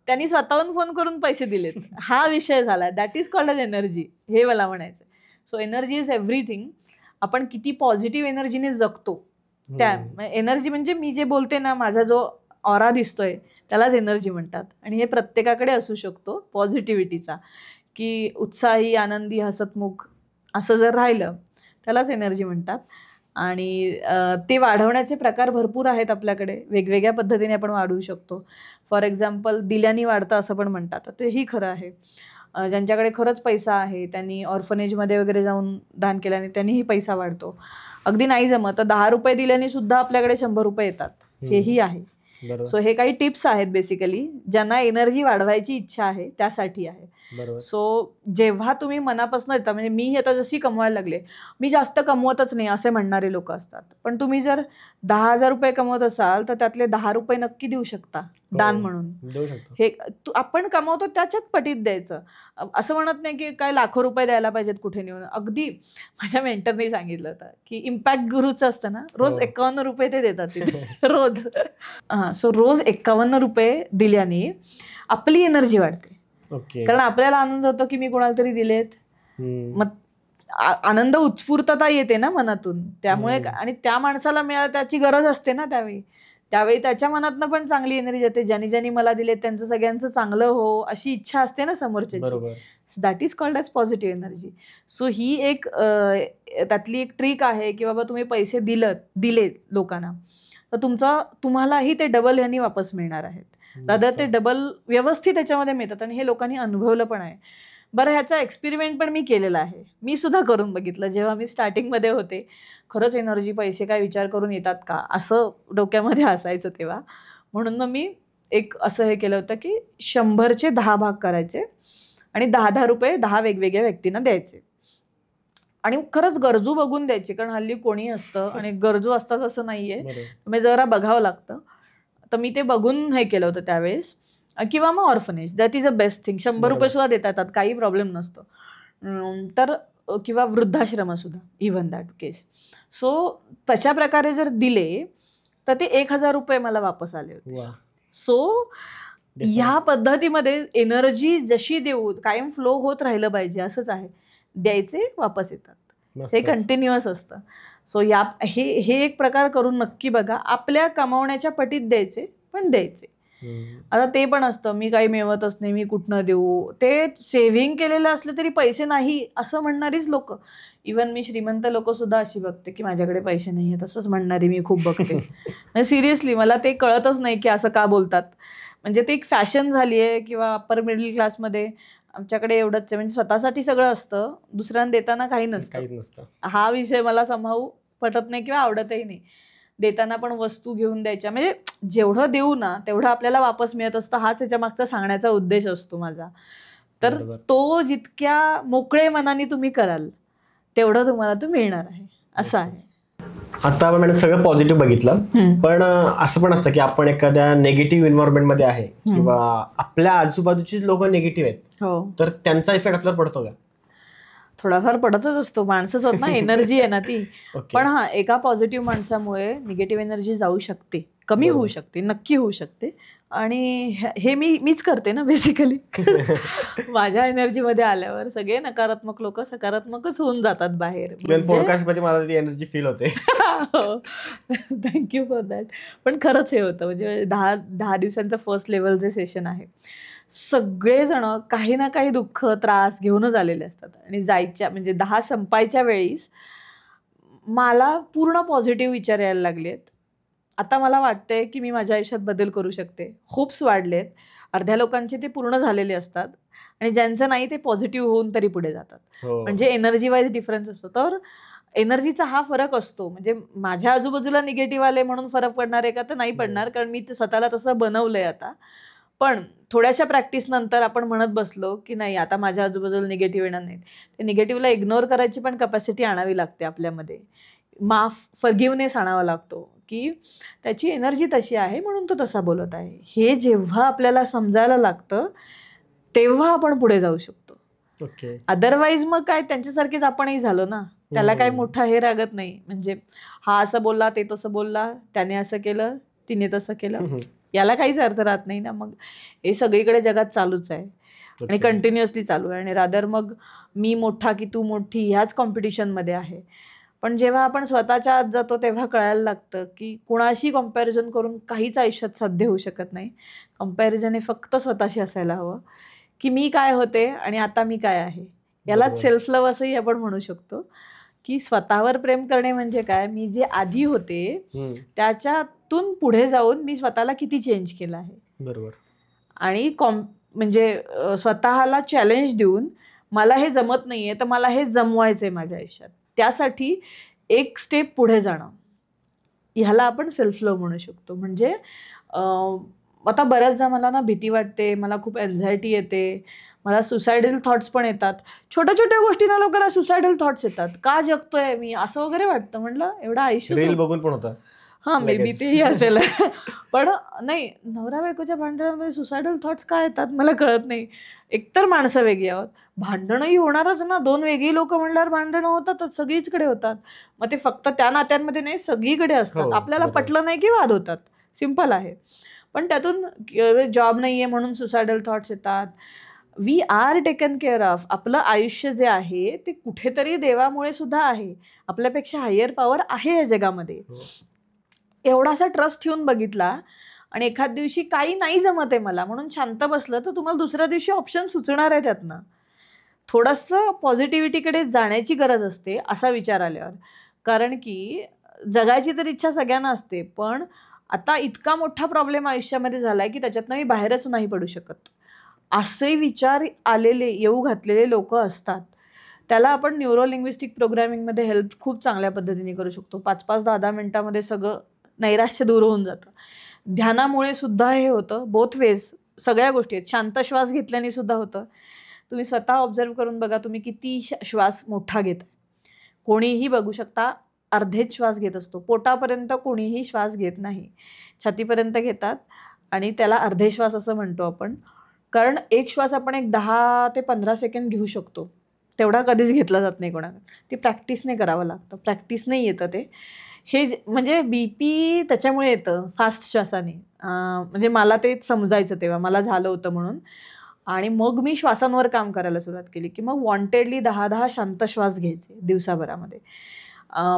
B: त्यांनी स्वतःहून फोन करून पैसे दिलेत. हा विषय झाला. That is called as energy, हे मला म्हणायचं. So energy is everything. आपण किती पॉझिटिव्ह एनर्जीने जगतो, त्या एनर्जी म्हणजे मी जे बोलते ना, माझा जो ऑरा दिसतोय त्यालाच एनर्जी म्हणतात. आणि हे प्रत्येकाकडे असू शकतो पॉझिटिव्हिटीचा, की उत्साही, आनंदी, हसतमुख असं जर राहिलं त्यालाच एनर्जी म्हणतात. आणि ते वाढवण्याचे प्रकार भरपूर आहेत आपल्याकडे, वेगवेगळ्या पद्धतीने आपण वाढवू शकतो. फॉर एक्झाम्पल दिल्याने वाढतं असं पण म्हणतात, तर तेही खरं आहे. ज्यांच्याकडे खरंच पैसा आहे त्यांनी ऑर्फनेजमध्ये वगैरे जाऊन दान केल्याने त्यांनीही पैसा वाढतो. अगदी नाही जमत तर 10 रुपये दिल्याने सुद्धा आपल्याकडे 100 रुपये येतात, हेही आहे. सो हे काही टिप्स आहेत बेसिकली, ज्यांना एनर्जी वाढवायची इच्छा आहे त्यासाठी आहे. सो जेव्हा तुम्ही मनापासून येता, म्हणजे मी आता जशी कमवायला लागले, मी जास्त कमवतच नाही असे म्हणणारे लोक असतात, पण तुम्ही जर 10,000 रुपये कमवत असाल तर त्यातले 10 रुपये नक्की देऊ शकता दान म्हणून. हे आपण कमवतो त्याच्यात पटीत द्यायचं. असं म्हणत नाही की काय लाखो रुपये द्यायला पाहिजेत कुठे नेऊन. अगदी माझ्या मेंटरने सांगितलं होतं की इम्पॅक्ट गुरुचं असतं ना, रोज 51 रुपये ते देतात तिथे रोज. सो रोज 51 रुपये दिल्याने आपली एनर्जी वाढते. कारण आपल्याला आनंद होतो की मी कोणाला तरी दिलेत, मग आनंद, उत्स्फूर्तता येते ना मनातून. त्यामुळे आणि त्या माणसाला मिळालं त्याची गरज असते ना त्यावेळी त्याच्या मनातनं पण चांगली एनर्जी येते. ज्यांनी मला दिले त्यांचं सगळ्यांचं चांगलं हो अशी इच्छा असते ना समोरच्याची. That is called as positive energy. So ही एक त्यातली एक ट्रिक आहे की बाबा तुम्ही पैसे दिले लोकांना तर तुम्हालाही ते डबल ह्यांनी वापस मिळणार आहेत. दादा ते डबल व्यवस्थित त्याच्यामध्ये मिळतात आणि हे लोकांनी अनुभवलं पण आहे. बरं, ह्याचा एक्सपेरिमेंट पण मी केलेला आहे. मी सुद्धा करून बघितलं. जेव्हा मी स्टार्टिंगमध्ये होते, खरंच एनर्जी, पैसे काय विचार करून येतात का असं डोक्यामध्ये असायचं तेव्हा. म्हणून मग मी एक असं हे केलं होतं की 100चे 10 भाग करायचे आणि 10-10 रुपये 10 वेगवेगळ्या व्यक्तींना द्यायचे. आणि खरंच गरजू बघून द्यायचे, कारण हल्ली कोणी असतं आणि गरजू असतात असं नाहीये, म्हणजे जरा बघावं लागतं. तर मी ते बघून हे केलं होतं त्यावेळेस. किंवा मग orphanage, that is a best thing. 100 रुपये सुद्धा देता येतात, काही प्रॉब्लेम नसतो. तर किंवा वृद्धाश्रम सुद्धा, इव्हन दॅट केस. सो तशा प्रकारे जर दिले तर ते 1,000 रुपये मला वापस आले होते. सो ह्या पद्धतीमध्ये एनर्जी जशी देऊ, कायम फ्लो होत राहिलं पाहिजे, असंच आहे. द्यायचे वापस येतात, हे कंटिन्युअस असतं. सो हे एक प्रकार करून नक्की बघा. आपल्या कमावण्याच्या पटीत द्यायचे, पण द्यायचे. आता ते पण असतं मी काही मिळवतच नाही, मी कुठनं देऊ. ते सेव्हिंग केलेलं असलं तरी पैसे नाही असं म्हणणारीच लोक, इव्हन मी श्रीमंत लोक सुद्धा अशी बघते की माझ्याकडे पैसे नाही आहेत तसंच म्हणणारी मी खूप बघते. सिरियसली मला ते कळतच नाही की असं का बोलतात. म्हणजे ते एक फॅशन झाली आहे. किंवा अप्पर मिडल क्लासमध्ये आमच्याकडे एवढंच आहे, म्हणजे स्वतःसाठी सगळं असतं, दुसऱ्यांना देताना काही नसतं. हा विषय मला संभाव पटत नाही किंवा आवडतही नाही. देताना पण वस्तू घेऊन द्यायच्या, म्हणजे जेवढं देऊ ना तेवढं आपल्याला वापस मिळत असतं, हाच याच्या मागचा सांगण्याचा उद्देश असतो माझा. तर तो जितक्या मोकळे मनाने तुम्ही कराल तेवढं तुम्हाला तो मिळणार आहे, असं आहे.
A: आता आपण मॅडम सगळं पॉझिटिव्ह बघितलं, पण असं पण असतं की आपण एखाद्या नेगेटिव्ह एन्व्हायरमेंट मध्ये आहे किंवा आपल्या आजूबाजूचीच लोक निगेटिव्ह आहेत, तर त्यांचा इफेक्ट आपल्याला पडतो का?
B: थोडाफार पडतच असतो, माणसंच होत ना, एनर्जी आहे ना ती. पण हा, एका पॉझिटिव्ह माणसामुळे निगेटिव्ह एनर्जी जाऊ शकते, कमी होऊ शकते, नक्की होऊ शकते, आणि हे मीच करते ना बेसिकली. माझ्या एनर्जीमध्ये आल्यावर सगळे नकारात्मक लोक सकारात्मकच होऊन जातात बाहेर.
A: पॉडकास्ट मध्ये मला ती एनर्जी फील होते.
B: Thank you for that. पण खरंच हे होतं, म्हणजे 10 दिवसांचं फर्स्ट लेवलचे सेशन आहे. सगळेजण काही ना काही दुःख त्रास घेऊनच आलेले असतात आणि जायच्या म्हणजे 10 संपायच्या वेळीस मला पूर्ण पॉझिटिव्ह विचार यायला लागलेत. आता मला वाटतंय की मी माझ्या आयुष्यात बदल करू शकते. होप्स वाढलेत. अर्ध्या लोकांचे ते पूर्ण झालेले असतात आणि ज्यांचं नाही ते पॉझिटिव्ह होऊन तरी पुढे जातात. म्हणजे एनर्जी वाईज डिफरन्स असतो. तर एनर्जीचा हा फरक असतो. म्हणजे माझ्या आजूबाजूला निगेटिव्ह आले म्हणून फरक पडणार आहे का, तर नाही पडणार, कारण मी स्वतःला तसं बनवलंय आता. पण थोड्याशा प्रॅक्टिस नंतर आपण म्हणत बसलो की नाही आता माझ्या आजूबाजूला निगेटिव्ह येणार नाहीत. ते निगेटिव्हला इग्नोर करायची पण कपॅसिटी आणावी लागते आपल्यामध्ये. फॉरगिव्हनेस आणावा लागतो की त्याची एनर्जी तशी आहे म्हणून तो तसा बोलत आहे. हे जेव्हा आपल्याला समजायला लागतं तेव्हा आपण पुढे जाऊ शकतो. अदरवाईज मग काय त्यांच्यासारखेच आपणही झालो ना. त्याला काही मोठा हे रागत नाही. म्हणजे हा असं बोलला, ते तसं बोलला, त्याने असं केलं, तिने तसं केलं, याला काहीच अर्थ राहत नाही ना. मग हे सगळीकडे जगात चालूच आहे आणि कंटिन्युअसली चालू आहे. आणि रादर मग मी मोठा की तू मोठी ह्याच कॉम्पिटिशनमध्ये आहे. पण जेव्हा आपण स्वतःच्या आत जातो तेव्हा कळायला लागतं की कुणाशी कम्पॅरिझन करून काहीच आयुष्यात साध्य होऊ शकत नाही. कम्पॅरिझन हे फक्त स्वतःशी असायला हवं की मी काय होते आणि आता मी काय आहे. यालाच सेल्फ लव्ह असंही आपण म्हणू शकतो की स्वतःवर प्रेम करणे म्हणजे काय, मी जे आधी होते त्याच्यातून पुढे जाऊन मी स्वतःला किती चेंज केलं आहे.
A: बरोबर.
B: आणि म्हणजे स्वतःला चॅलेंज देऊन मला हे जमत नाहीये तर मला हे जमवायचंय माझ्या आयुष्यात, त्यासाठी एक स्टेप पुढे जाणं, ह्याला आपण सेल्फ लव्ह म्हणू शकतो. म्हणजे आता बऱ्याचदा मला ना भीती वाटते, मला खूप एन्झायटी येते, मला सुसायडल थॉट्स पण येतात. छोट्या छोट्या गोष्टींना लोकांना सुसायडल थॉट्स येतात. का जगतोय मी असं वगैरे वाटतं. म्हटलं एवढं आयुष्य
A: बघून पण होतं.
B: मे बी तेही असेल. पण नाही, नवरा बायकोच्या भांडणामध्ये सुसायडल थॉट्स काय येतात मला कळत नाही. एकतर माणसं वेगळी आहोत, भांडणंही होणारच ना. 2 वेगळी लोक म्हणल्यावर भांडणं होतातच, सगळीचकडे होतात. मग ते फक्त त्या नात्यांमध्ये नाही, सगळीकडे असतात. आपल्याला पटलं नाही की वाद होतात, सिम्पल आहे. पण त्यातून जॉब नाहीये म्हणून सुसायडल थॉट्स येतात. We are taken care of. आपलं आयुष्य जे आहे ते कुठेतरी देवामुळे सुद्धा आहे. आपल्यापेक्षा हायर पॉवर आहे या जगामध्ये. एवढासा ट्रस्ट ठेवून बघितला आणि एखाद दिवशी काही नाही जमत आहे मला म्हणून शांत बसलं तर तुम्हाला दुसऱ्या दिवशी ऑप्शन सुचणार आहे त्यातनं. थोडंसं पॉझिटिव्हिटीकडे जाण्याची गरज असते असा विचार आल्यावर. कारण की जगायची तर इच्छा सगळ्यांना असते, पण आता इतका मोठा प्रॉब्लेम आयुष्यामध्ये झाला आहे की त्याच्यातनं मी बाहेरच नाही पडू शकत, असे विचार आलेले येऊ घातलेले लोक असतात. त्याला आपण न्यूरो लिंग्विस्टिक प्रोग्रॅमिंगमध्ये हेल्प खूप चांगल्या पद्धतीने करू शकतो. 5-5, 10-10 मिनिटामध्ये सगळं नैराश्य दूर होऊन जातं. ध्यानामुळे सुद्धा हे होतं. बोथ वेज सगळ्या गोष्टी आहेत. शांत श्वास घेतल्याने सुद्धा होतं. तुम्ही स्वतः ऑब्झर्व करून बघा तुम्ही किती श्वास मोठा घेता. कोणीही बघू शकता अर्धेच श्वास घेत असतो. पोटापर्यंत कोणीही श्वास घेत नाही, छातीपर्यंत घेतात आणि त्याला अर्धे श्वास असं म्हणतो आपण. कारण एक श्वास आपण एक 10 ते 15 सेकंड घेऊ शकतो, तेवढा कधीच घेतला जात नाही कोणाला. ती प्रॅक्टिसने करावं लागतं, प्रॅक्टिसने येतं ते. हे म्हणजे BP त्याच्यामुळे येतं फास्ट श्वासाने. म्हणजे मला ते समजायचं तेव्हा मला झालं होतं म्हणून. आणि मग मी श्वासांवर काम करायला सुरुवात केली की मग वॉन्टेडली 10-10 शांत श्वास घ्यायचे दिवसाभरामध्ये.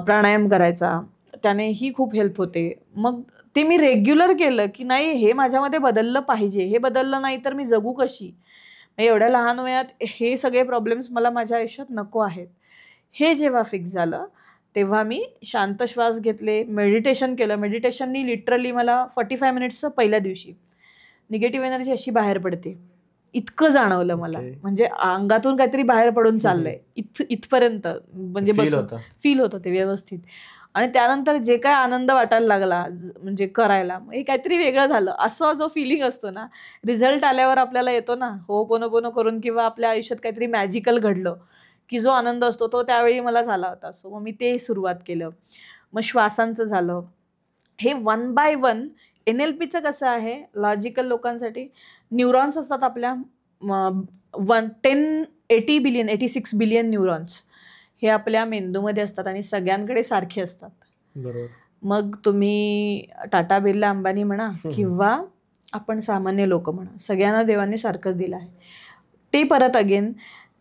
B: प्राणायाम करायचा, त्यानेही खूप हेल्प होते. मग ते मी रेग्युलर केलं की नाही हे माझ्यामध्ये बदललं पाहिजे. हे बदललं नाही तर मी जगू कशी. एवढ्या लहान वयात हे सगळे प्रॉब्लेम्स मला माझ्या आयुष्यात नको आहेत. हे जेव्हा फिक्स झालं तेव्हा मी शांत श्वास घेतले, मेडिटेशन केलं. मेडिटेशननी लिटरली मला 45 मिनिट्सचं पहिल्या दिवशी निगेटिव्ह एनर्जी अशी बाहेर पडते इतकं जाणवलं मला. म्हणजे अंगातून काहीतरी बाहेर पडून चाललंय इथपर्यंत. म्हणजे फील होतं ते व्यवस्थित. आणि त्यानंतर जे काय आनंद वाटायला लागला म्हणजे करायला, हे काहीतरी वेगळं झालं असं जो फिलिंग असतो ना, रिझल्ट आल्यावर आपल्याला येतो ना, हो पोनो करून किंवा आपल्या आयुष्यात काहीतरी मॅजिकल घडलं की जो आनंद असतो तो त्यावेळी मला झाला होता. सो मग मी ते सुरुवात केलं. मग श्वासांचं झालं. हे 1 by 1 NLPचं कसं आहे, लॉजिकल लोकांसाठी न्यूरॉन्स असतात आपल्या 80 बिलियन 86 बिलियन न्यूरॉन्स हे आपल्या मेंदूमध्ये असतात आणि सगळ्यांकडे सारखे असतात.
A: बरोबर.
B: मग तुम्ही टाटा बिर्ला अंबानी म्हणा किंवा आपण सामान्य लोक म्हणा, सगळ्यांना देवाने सारखंच दिलं आहे. ते परत अगेन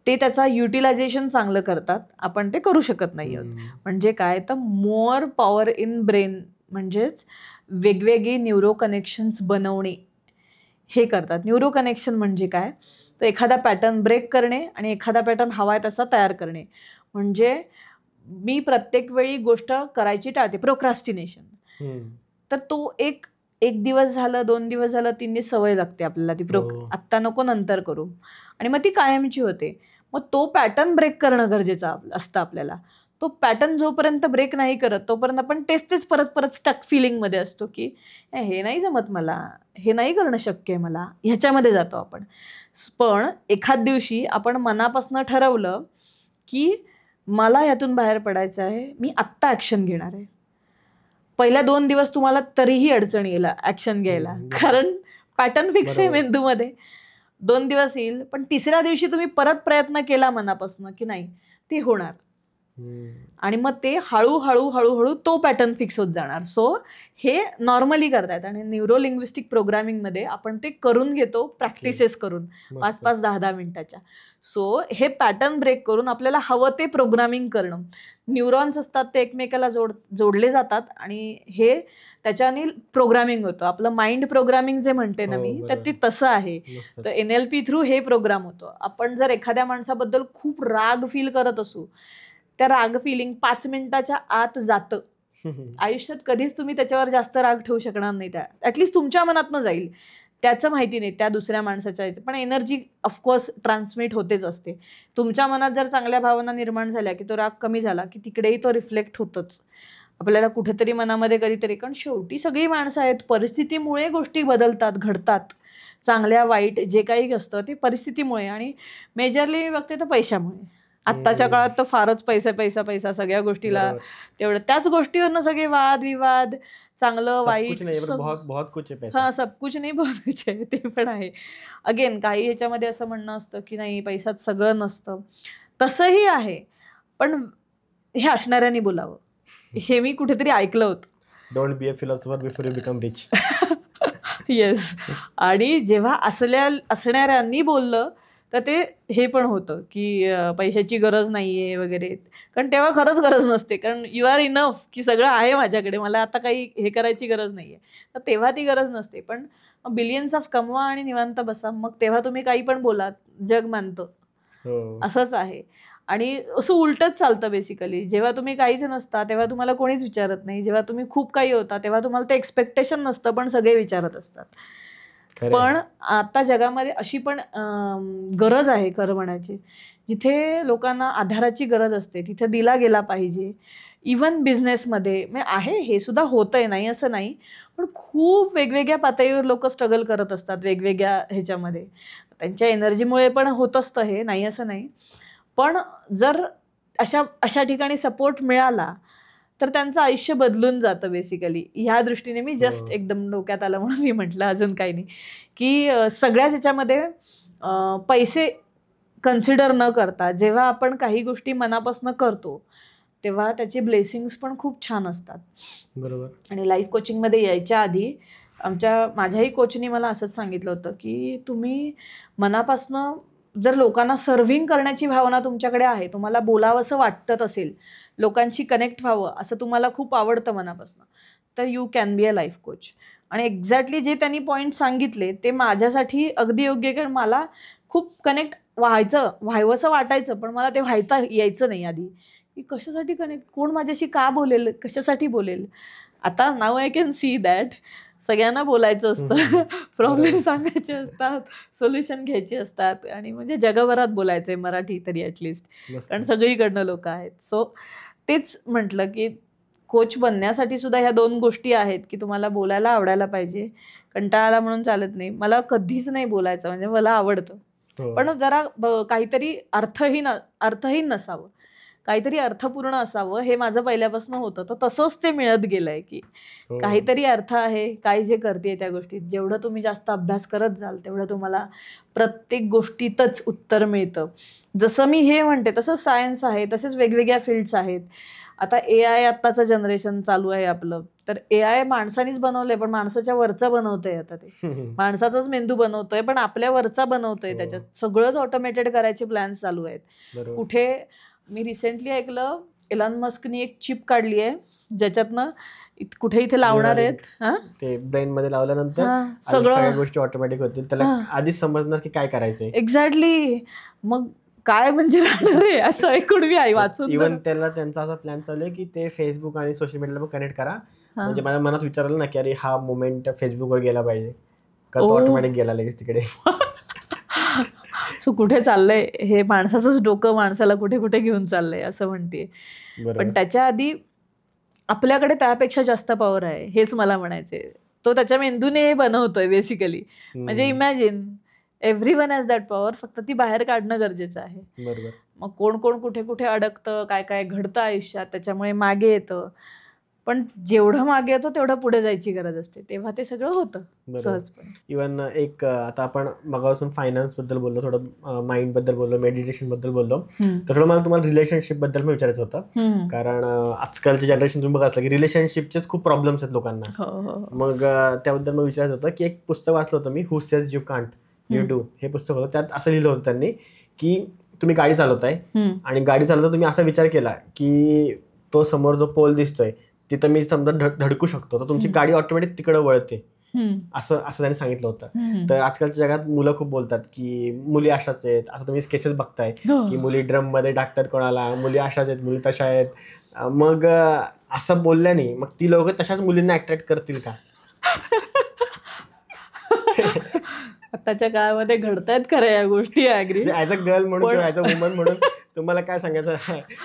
B: ते त्याचा युटिलायझेशन चांगलं करतात, आपण ते करू शकत नाही आहोत. म्हणजे काय तर मोर पॉवर इन ब्रेन, म्हणजेच वेगवेगळी न्यूरो कनेक्शन्स बनवणे हे करतात. न्यूरो कनेक्शन म्हणजे काय तर एखादा पॅटर्न ब्रेक करणे आणि एखादा पॅटर्न हवा आहे तसा तयार करणे. म्हणजे मी प्रत्येक वेळी गोष्ट करायची टाळते, प्रोक्रॅस्टिनेशन. तर तो एक दिवस झालं, 2 दिवस झालं, 3 दिवस सवय लागते आपल्याला ती आत्ता नको नंतर करू, आणि मग ती कायमची होते. मग तो पॅटर्न ब्रेक करणं गरजेचं असतं आपल्याला. तो पॅटर्न जोपर्यंत ब्रेक नाही करत तोपर्यंत आपण तेच परत स्टक फिलिंगमध्ये असतो की हे नाही जमत मला, हे नाही करणं शक्य आहे मला, ह्याच्यामध्ये जातो आपण. पण एखाद दिवशी आपण मनापासून ठरवलं की मला यातून बाहेर पडायचं आहे, मी आत्ता ॲक्शन घेणार आहे. पहिल्या 2 दिवस तुम्हाला तरीही अडचण येईल ॲक्शन घ्यायला, कारण पॅटर्न फिक्स आहे मेंदूमध्ये. 2 दिवस येईल, पण तिसऱ्या दिवशी तुम्ही परत प्रयत्न केला मनापासून की नाही, ते होणार. आणि मग ते हळूहळू तो पॅटर्न फिक्स होत जाणार. सो हे नॉर्मली करतायत आणि न्यूरो लिंग्विस्टिक प्रोग्रामिंगमध्ये आपण ते करून घेतो, प्रॅक्टिसेस करून 5-5, 10-10 मिनिटाच्या. सो हे पॅटर्न ब्रेक करून आपल्याला हवं ते प्रोग्रामिंग करणं. न्यूरॉन्स असतात ते एकमेकाला जोडले जातात आणि हे त्याच्याने प्रोग्रामिंग होतं. आपलं माइंड प्रोग्रामिंग जे म्हणते ना मी, तर ते तसं आहे. तर NLP थ्रू हे प्रोग्राम होतं. आपण जर एखाद्या माणसाबद्दल खूप राग फील करत असू, त्या राग फिलिंग 5 मिनिटाच्या आत जातं. आयुष्यात कधीच तुम्ही त्याच्यावर जास्त राग ठेवू शकणार नाही. त्या ॲटलिस्ट तुमच्या मनातनं जाईल, त्याचं माहिती नाही त्या दुसऱ्या माणसाच्या. पण एनर्जी ऑफकोर्स ट्रान्समिट होतेच असते. तुमच्या मनात जर चांगल्या भावना निर्माण झाल्या की तो राग कमी झाला की तिकडेही तो रिफ्लेक्ट होतच आपल्याला कुठेतरी मनामध्ये कधीतरी. कारण शेवटी सगळी माणसं आहेत, परिस्थितीमुळे गोष्टी बदलतात, घडतात. चांगल्या वाईट जे काही असतं ते परिस्थितीमुळे, आणि मेजरली मी बघते तर पैशामुळे. आत्ताच्या काळात तर फारच पैसा सगळ्या गोष्टीला तेवढं. त्याच गोष्टीवरनं सगळे वाद विवाद, चांगलं वाईट, हा सब कुछ नाही बहुत कुछ आहे, ते पण आहे. अगेन काही ह्याच्यामध्ये असं म्हणणं असतं की नाही पैशात सगळं नसतं, तसंही आहे. पण हे असणाऱ्यांनी बोलावं, हे मी कुठेतरी ऐकलं होतं.
A: Don't be a philosopher before you become rich.
B: Yes. आणि जेव्हा असणाऱ्यांनी बोललं तर ते हे पण होतं की पैशाची गरज नाहीये वगैरे. कारण तेव्हा खरंच गरज नसते, कारण यू आर इनफ की सगळं आहे माझ्याकडे, मला आता काही हे करायची गरज नाहीये. तर तेव्हा ती गरज नसते. पण बिलियन्स ऑफ कमवा आणि निवांत बसा, मग तेव्हा तुम्ही काही पण बोला, जग मानतं. असंच आहे. आणि असं उलटच चालतं बेसिकली. जेव्हा तुम्ही काहीच नसता तेव्हा तुम्हाला कोणीच विचारत नाही. जेव्हा तुम्ही खूप काही होता तेव्हा तुम्हाला ते एक्सपेक्टेशन नसतं, पण सगळे विचारत असतात. पण आता जगामध्ये अशी पण गरज आहे खरं म्हणायची, जिथे लोकांना आधाराची गरज असते तिथे दिला गेला पाहिजे. इव्हन बिझनेसमध्ये आहे, हे सुद्धा होतंय, नाही असं नाही. पण खूप वेगवेगळ्या पातळीवर लोक स्ट्रगल करत असतात वेगवेगळ्या ह्याच्यामध्ये. त्यांच्या एनर्जीमुळे पण होत असतं हे, नाही असं नाही. पण जर अशा ठिकाणी सपोर्ट मिळाला तर त्यांचं आयुष्य बदलून जातं बेसिकली. ह्या दृष्टीने मी जस्ट एकदम डोक्यात आलं म्हणून मी म्हटलं, अजून काही नाही. की सगळ्याच ह्याच्यामध्ये पैसे कन्सिडर न करता जेव्हा आपण काही गोष्टी मनापासून करतो तेव्हा त्याचे ब्लेसिंग्स पण खूप छान असतात.
A: बरोबर.
B: आणि लाईफ कोचिंगमध्ये यायच्या आधी माझ्याही कोचनी मला असंच सांगितलं होतं की तुम्ही मनापासनं जर लोकांना सर्व्हिंग करण्याची भावना तुमच्याकडे आहे, तुम्हाला बोलावंसं वाटत असेल, लोकांशी कनेक्ट व्हावं असं तुम्हाला खूप आवडतं मनापासून, तर you can be a life coach. आणि एक्झॅक्टली जे त्यांनी पॉईंट सांगितले ते माझ्यासाठी अगदी योग्य आहे. कारण मला खूप कनेक्ट व्हावंसं वाटायचं, पण मला ते व्हायता यायचं नाही आधी. की कशासाठी कनेक्ट, कोण माझ्याशी का बोलेल, कशासाठी बोलेल. आता नाव आय कॅन सी दॅट सगळ्यांना बोलायचं असतं, प्रॉब्लेम सांगायचे असतात, सोल्युशन घ्यायचे असतात, आणि म्हणजे जगभरात बोलायचंय, मराठी तरी ॲटलिस्ट, कारण सगळीकडनं लोक आहेत. सो तेच म्हटलं की कोच बनण्यासाठी सुद्धा ह्या 2 गोष्टी आहेत की तुम्हाला बोलायला आवडायला पाहिजे. कंटाळाला म्हणून चालत नाही. मला कधीच नाही बोलायचं, म्हणजे मला आवडतं, पण जरा काहीतरी अर्थहीन नसावं, काहीतरी अर्थपूर्ण असावं, हे माझं पहिल्यापासून होतं. तर तसंच ते मिळत गेलंय की काहीतरी अर्थ आहे काय जे करते त्या गोष्टीत. जेवढं तुम्ही जास्त अभ्यास करत जाल तेवढं तुम्हाला प्रत्येक गोष्टीतच उत्तर मिळतं. जसं मी हे म्हणते तसंच सायन्स आहे, तसेच वेगवेगळ्या फील्ड्स आहेत. आता AI आत्ताचं जनरेशन चालू आहे आपलं, तर AI माणसानीच बनवलंय, पण माणसाच्या वरचा बनवतंय आता ते. माणसाचाच मेंदू बनवतोय, पण आपल्या वरचा बनवतोय. त्याच्यात सगळंच ऑटोमेटेड करायचे प्लॅन्स चालू आहेत. कुठे मी रिसेंटली ऐकलं, एलॉन मस्कनी एक चिप काढली आहे, ज्याच्यातनं कुठे इथे लावणार आहेत,
A: ते ब्रेन मध्ये लावल्यानंतर
B: सगळ्या
A: सगळ्या गोष्टी ऑटोमॅटिक होतील. त्याला आधीच समजणार की काय करायचंय.
B: एक्झॅक्टली. मग काय म्हणजे राहणार आहे असं ऐकून मी वाचून.
A: इव्हन त्याला त्यांचा असा प्लॅन चालू आहे की ते फेसबुक आणि सोशल मीडियाला पण कनेक्ट करा. म्हणजे माझ्या मनात विचारलं ना की अरे हा मोमेंट फेसबुकवर गेला पाहिजे का, तो ऑटोमॅटिक गेला लगेच तिकडे.
B: सो कुठे चाललंय हे, माणसाचंच डोकं माणसाला कुठे कुठे घेऊन चाललंय असं म्हणते. पण त्याच्या आधी आपल्याकडे त्यापेक्षा जास्त पॉवर आहे, हेच मला म्हणायचंय. तो त्याच्या मेंदूने हे बनवतोय बेसिकली. म्हणजे imagine everyone has that power, फक्त ती बाहेर काढणं गरजेचं आहे.
A: बरोबर.
B: मग कोण कोण कुठे कुठे अडकतं, काय काय घडतं आयुष्यात, त्याच्यामुळे मागे येतं. पण जेवढं मागे येतो तेवढं पुढे जायची गरज असते, तेव्हा ते सगळं होतं सहजपणे.
A: इव्हन एक आता आपण मगापासून फायनान्स बद्दल बोललो, थोडं माइंड बद्दल बोललो, मेडिटेशन बद्दल बोललो, तर थोडं मला तुम्हाला रिलेशनशिप बद्दल मी विचारायचं होतं. कारण आजकालचे जनरेशन तुम्ही बघा असलं की रिलेशनशिपचेच खूप प्रॉब्लेम्स आहेत लोकांना. मग त्याबद्दल मग विचारायचं होतं की एक पुस्तक वाचलं होतं मी, who says you can't you do, हे पुस्तक होतं. त्यात असं लिहिलं होतं त्यांनी की तुम्ही गाडी चालवताय आणि गाडी चालवता तुम्ही असा विचार केला की तो समोर जो पोल दिसतोय तिथं मी समजा धडकू शकतो, तर तुमची गाडी ऑटोमॅटिक तिकडे वळते. असं त्यांनी सांगितलं होतं. तर आजकालच्या जगात मुलं खूप बोलतात की मुली अशाच आहेत. असं तुम्ही केसेस बघताय की मुली ड्रम मध्ये टाकतात कोणाला, मुली अशाच आहेत, मुली तशा आहेत. मग असं बोलल्याने मग ती लोक तशाच मुलींना अट्रॅक्ट करतील का?
B: आताच्या काळामध्ये घडतायत खरं या गोष्टी. ऍग्री.
A: ऍज अ गर्ल म्हणून किंवा ऍज अ वुमन म्हणून तुम्हाला काय सांगायचं?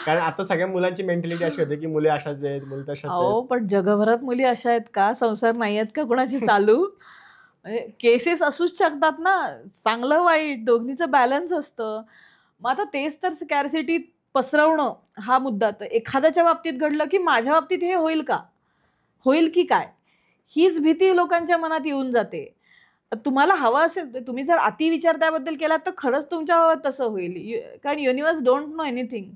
A: कारण आता सगळ्या मुलांची मेंटॅलिटी अशी होते की मुली अशाच आहेत, मुली तशाच आहेत.
B: पण जगभरात मुली अशा आहेत का? संसार नाही आहेत का कोणाचे चालू? म्हणजे केसेस असूच शकतात ना, चांगलं वाईट दोन्हीचं बॅलन्स असतं. मग आता तेच तर स्कॅरसिटी पसरवणं हा मुद्दा. तर एखाद्याच्या बाबतीत घडलं की माझ्या बाबतीत हे होईल का, होईल की काय, हीच भीती लोकांच्या मनात येऊन जाते. तुम्हाला हवं असेल, तुम्ही जर अति विचार त्याबद्दल केला तर खरंच तुमच्या बाबत तसं होईल. कारण युनिव्हर्स डोंट नो एनिथिंग.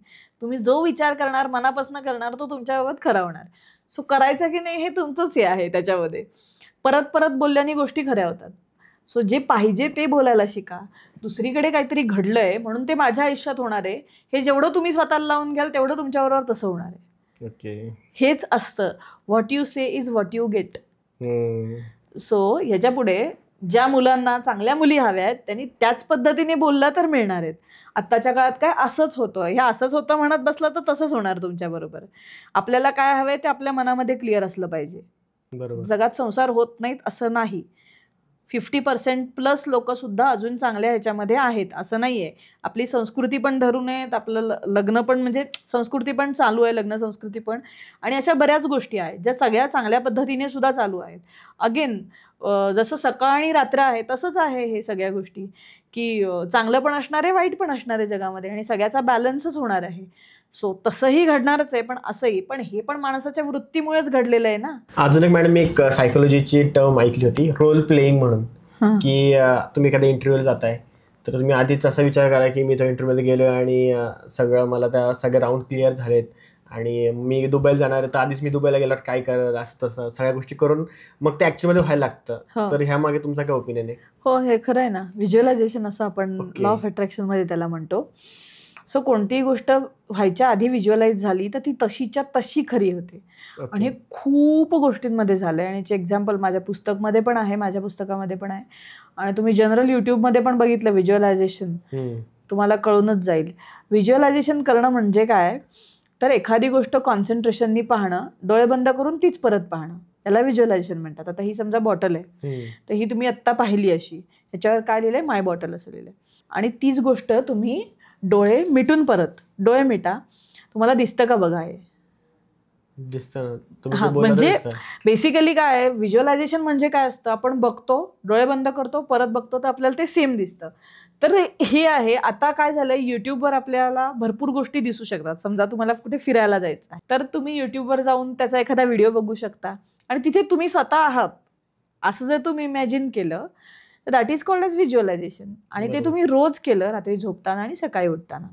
B: तुम्ही जो विचार करणार, मनापासून करणार, तो तुमच्या बाबत खरा होणार. सो करायचं की नाही हे तुमचंच हे आहे. त्याच्यामध्ये परत परत बोलल्याने गोष्टी खऱ्या होतात. सो जे पाहिजे ते बोलायला शिका. दुसरीकडे काहीतरी घडलंय म्हणून ते माझ्या आयुष्यात होणार आहे, हे जेवढं तुम्ही स्वतःला लावून घ्याल तेवढं तुमच्याबरोबर तसं होणार आहे.
A: ओके.
B: हेच असतं, what you say is what you get. So ह्याच्या पुढे ज्या मुलांना चांगल्या मुली हव्या आहेत त्यांनी त्याच पद्धतीने बोलला तर मिळणार आहेत. आत्ताच्या काळात काय असंच होतं, हे असंच होतं म्हणत बसलं तर तसंच होणार तुमच्याबरोबर. आपल्याला काय हवंय ते आपल्या मनामध्ये क्लिअर असलं पाहिजे.
A: बरोबर.
B: जगात संसार होत नाहीत असं नाही. 50% प्लस लोक सुद्धा अजून चांगल्या ह्याच्यामध्ये आहेत असं नाहीये. आपली संस्कृती पण धरून आहेत, आपलं लग्न पण म्हणजे संस्कृती पण चालू आहे, लग्न संस्कृती पण, आणि अशा बऱ्याच गोष्टी आहेत ज्या सगळ्या चांगल्या पद्धतीने सुद्धा चालू आहेत. अगेन जसं सकाळ आणि रात्र आहे तसंच आहे हे सगळ्या गोष्टी, की चांगलं पण असणार आहे, वाईट पण असणार आहे जगामध्ये, आणि सगळ्याचा बॅलन्सच होणार आहे. सो तसंही घडणारच आहे, पण असंही, पण हे पण माणसाच्या वृत्तीमुळेच घडलेलं आहे ना.
A: अजून एक मॅडम, मी एक सायकोलॉजीची टर्म ऐकली होती, रोल प्लेइंग म्हणून, की तुम्ही एखाद्या इंटरव्ह्यूला जाताय तर तुम्ही आधीच असा विचार करा की मी तो इंटरव्ह्यूला गेलो आणि सगळं मला त्या सगळे राऊंड क्लिअर झालेत आणि मी दुबईला जाणार आहे, तर आधीच मी दुबईला गेल्यावर काय करत, असं तसं सगळ्या गोष्टी करून मग ते ऍक्च्युअली व्हायला लागतं. तर ह्यामागे तुमचा काय ओपिनियन आहे?
B: हो, हे खरं आहे ना. व्हिज्युअलायझेशन असं आपण लॉ ऑफ अट्रॅक्शन मध्ये त्याला म्हणतो. सो कोणतीही गोष्ट व्हायच्या आधी व्हिज्युअलाइज झाली तर ती तशीच्या तशी खरी होते. आणि हे खूप गोष्टींमध्ये झालंय, आणि एक्झाम्पल माझ्या पुस्तकमध्ये पण आहे, माझ्या पुस्तकामध्ये पण आहे, आणि तुम्ही जनरल युट्यूबमध्ये पण बघितलं व्हिज्युअलायझेशन, तुम्हाला कळूनच जाईल. व्हिज्युअलायझेशन करणं म्हणजे काय, तर एखादी गोष्ट कॉन्सन्ट्रेशननी पाहणं, डोळे बंद करून तीच परत पाहणं, त्याला व्हिज्युअलायझेशन म्हणतात. आता ही समजा बॉटल आहे, तर ही तुम्ही आत्ता पाहिली अशी, ह्याच्यावर काय लिहिलंय, माय बॉटल असं लिहिलंय, आणि तीच गोष्ट तुम्ही डोळे मिटून परत डोळे मिटा, तुम्हाला दिसतं का बघा हे. म्हणजे बेसिकली काय व्हिज्युअलायझेशन म्हणजे काय असतं, आपण बघतो, डोळे बंद करतो, परत बघतो, तर आपल्याला ते सेम दिसतं. तर हे आहे. आता काय झालंय, युट्यूबवर आपल्याला भरपूर गोष्टी दिसू शकतात. समजा तुम्हाला कुठे फिरायला जायचं आहे, तर तुम्ही युट्यूबवर जाऊन त्याचा एखादा व्हिडिओ बघू शकता, आणि तिथे तुम्ही स्वतः आहात असं जर तुम्ही इमॅजिन केलं तर that is called as visualisation. आणि ते तुम्ही रोज केलं, रात्री झोपताना आणि सकाळी उठताना,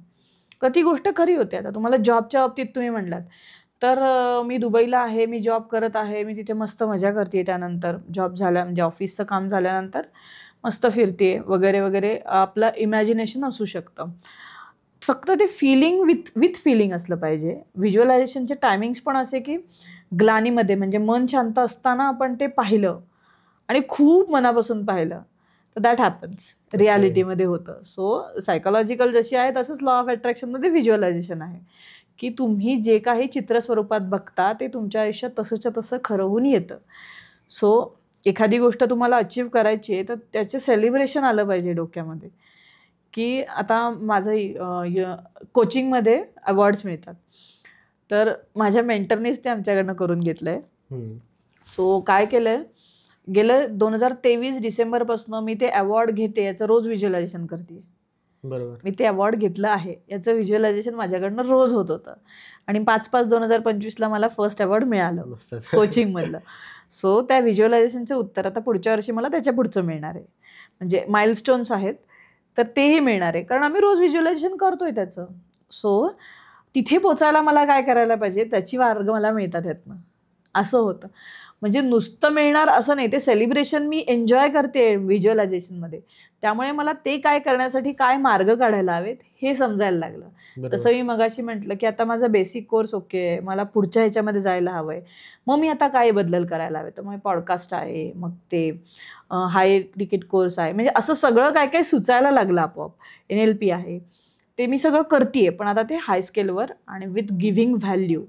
B: तर ती गोष्ट खरी होते. आता तुम्हाला जॉबच्या बाबतीत तुम्ही म्हणलात, तर मी दुबईला आहे, मी जॉब करत आहे, मी तिथे मस्त मजा करते. त्यानंतर जॉब झाल्या म्हणजे ऑफिसचं काम झाल्यानंतर मस्त फिरते वगैरे वगैरे. आपलं इमॅजिनेशन असू शकतं. फक्त ते फिलिंग विथ फिलिंग असलं पाहिजे. व्हिज्युअलायझेशनचे टायमिंग्स पण असे की ग्लानीमध्ये म्हणजे मन शांत असताना आपण ते पाहिलं आणि खूप मनापासून पाहिलं तर दॅट हॅपन्स. रियालिटीमध्ये होतं. सो सायकोलॉजिकल जशी आहे तसंच लॉ ऑफ अट्रॅक्शनमध्ये व्हिज्युअलायझेशन आहे की तुम्ही जे काही चित्र स्वरूपात बघता ते तुमच्या आयुष्यात तसंच्या तसं खरं होऊन येतं. सो एखादी गोष्ट तुम्हाला अचीव्ह करायची आहे तर त्याचं सेलिब्रेशन आलं पाहिजे डोक्यामध्ये की आता माझं कोचिंगमध्ये अवॉर्ड्स मिळतात. तर माझ्या मेंटरनेच ते आमच्याकडनं करून घेतलं आहे. सो काय केलं आहे, गेलं 2023 डिसेंबरपासून मी ते अवॉर्ड घेते याचं रोज व्हिज्युअलायझेशन करते.
A: बरोबर.
B: मी ते अवॉर्ड घेतलं आहे याचं व्हिज्युअलायझेशन माझ्याकडनं रोज होत होतं आणि 5/5/2025ला मला फर्स्ट अवॉर्ड मिळालं कोचिंगमधलं. सो त्या व्हिज्युअलायझेशनचं उत्तर आता पुढच्या वर्षी मला त्याच्या पुढचं मिळणार आहे. म्हणजे माइलस्टोन्स आहेत तर तेही मिळणार आहे कारण आम्ही रोज व्हिज्युअलायझेशन करतोय त्याचं. सो तिथे पोचायला मला काय करायला पाहिजे त्याची मार्ग मला मिळतात यातनं, असं होतं. म्हणजे नुसतं मिळणार असं नाही, ते सेलिब्रेशन मी एन्जॉय करते व्हिज्युअलायझेशनमध्ये. त्यामुळे मला ते काय करण्यासाठी काय मार्ग काढायला हवेत हे समजायला लागलं. जसं मी मगाशी म्हटलं की आता माझा बेसिक कोर्स ओके आहे, मला पुढच्या ह्याच्यामध्ये जायला हवं आहे. मग मी आता काय बदल करायला हवे, तर मग पॉडकास्ट आहे, मग ते हाय तिकीट कोर्स आहे, म्हणजे असं सगळं काय काय सुचायला लागलं आपोआप. NLP आहे ते मी सगळं करते पण आता ते हाय स्केलवर आणि विथ गिव्हिंग व्हॅल्यू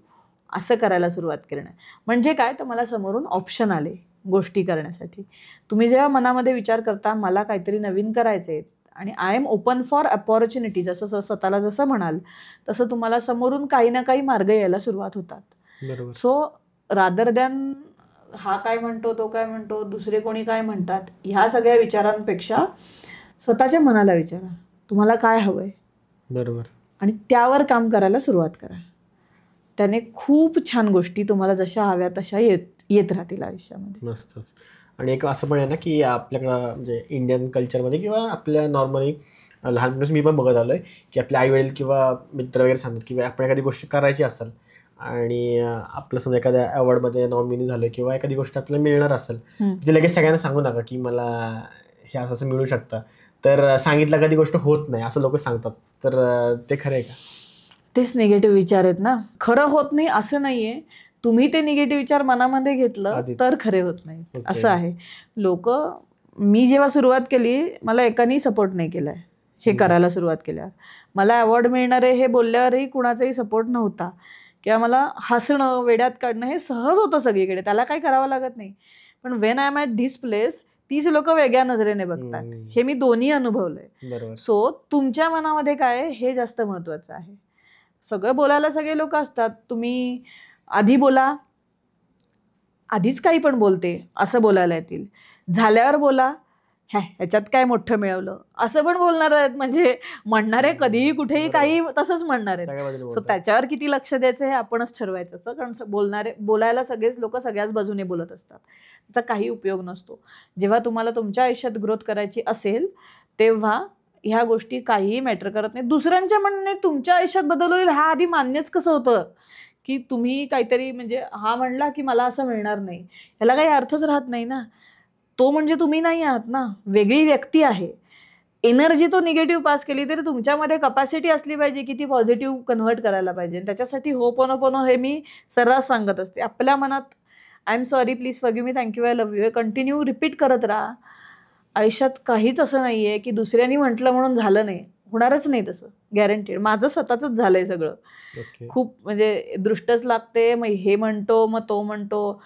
B: असं करायला सुरुवात करणं. म्हणजे काय, तर मला समोरून ऑप्शन आले गोष्टी करण्यासाठी. तुम्ही जेव्हा मनामध्ये विचार करता मला काहीतरी नवीन करायचं आहे आणि I am open for opportunity, जसं स्वतःला जसं म्हणाल तसं तुम्हाला समोरून काही ना काही मार्ग यायला सुरुवात होतात.
A: बरोबर.
B: सो रादर दॅन हा काय म्हणतो तो काय म्हणतो दुसरे कोणी काय म्हणतात ह्या सगळ्या विचारांपेक्षा स्वतःच्या मनाला विचारा तुम्हाला काय हवंय.
A: बरोबर.
B: आणि त्यावर काम करायला सुरुवात करा. त्याने खूप छान गोष्टी तुम्हाला जशा हव्या तशा येत राहतील आयुष्यामध्ये.
A: मस्तच. आणि एक असं पण आहे ना की आपल्याकडं म्हणजे इंडियन कल्चरमध्ये किंवा आपल्या नॉर्मली लहानपणापासून मी पण बघत आलो आहे की आपले आईवडील किंवा मित्र वगैरे सांगतात की आपण एखादी गोष्ट करायची असेल आणि आपलं समजा एखाद्या अवॉर्डमध्ये नॉमिनी झालं किंवा एखादी गोष्ट आपल्याला मिळणार असेल ते लगेच सगळ्यांना सांगू नका की मला हे असं मिळू शकतं. तर सांगितलं कधी गोष्ट होत नाही असं लोक सांगतात, तर ते खरं आहे का?
B: तेच निगेटिव्ह विचार आहेत ना. खरं होत नाही असं नाहीये, तुम्ही ते निगेटिव्ह विचार मनामध्ये घेतलं तर खरे होत नाही असं आहे. लोक मी जेव्हा सुरुवात केली मला एकानी सपोर्ट नाही केलाय हे करायला सुरुवात केल्यावर. मला अवॉर्ड मिळणार आहे हे बोलल्यावरही कुणाचाही सपोर्ट नव्हता किंवा मला हसणं वेड्यात काढणं हे सहज होतं सगळीकडे, त्याला काही करावं लागत नाही. पण when I am at this place तीच लोक वेगळ्या नजरेने बघतात. हे मी दोन्ही अनुभवलंय. सो तुमच्या मनामध्ये काय आहे हे जास्त महत्वाचं आहे. सगळं बोलायला सगळे लोक असतात, तुम्ही आधी बोला, आधीच काही पण बोलते असं बोलायला येतील, झाल्यावर बोला ह्याच्यात काय मोठं मिळवलं असं पण बोलणार आहेत. म्हणजे म्हणणारे कधीही कुठेही काही तसंच म्हणणार आहेत. सो त्याच्यावर किती लक्ष द्यायचं हे आपणच ठरवायचं असतं. कारण बोलायला सगळेच लोक सगळ्याच बाजूने बोलत असतात, त्याचा काही उपयोग नसतो. जेव्हा तुम्हाला तुमच्या आयुष्यात ग्रोथ करायची असेल तेव्हा ह्या गोष्टी काहीही मॅटर करत नाही. दुसऱ्यांच्या म्हणणे तुमच्या आयुष्यात बदल होईल हा आधी मान्यच कसं होतं की तुम्ही काहीतरी म्हणजे हा म्हणला की मला असं मिळणार नाही, ह्याला काही अर्थच राहत नाही ना. तो म्हणजे तुम्ही नाही आहात ना, वेगळी व्यक्ती आहे. एनर्जी तो निगेटिव्ह पास केली तरी तुमच्यामध्ये कपॅसिटी असली पाहिजे की ती पॉझिटिव्ह कन्व्हर्ट करायला पाहिजे. त्याच्यासाठी होपोनोपोनो हे मी सर्रास सांगत असते. आपल्या मनात I am sorry, please forgive me, thank you, I love you हे कंटिन्यू रिपीट करत राहा. आयुष्यात काहीच असं नाही आहे की दुसऱ्यांनी म्हटलं म्हणून झालं नाही, होणारच नाही तसं गॅरंटेड. माझं स्वतःच झालंय सगळं. खूप म्हणजे दृष्टच लागते, मग हे म्हणतो मग तो म्हणतो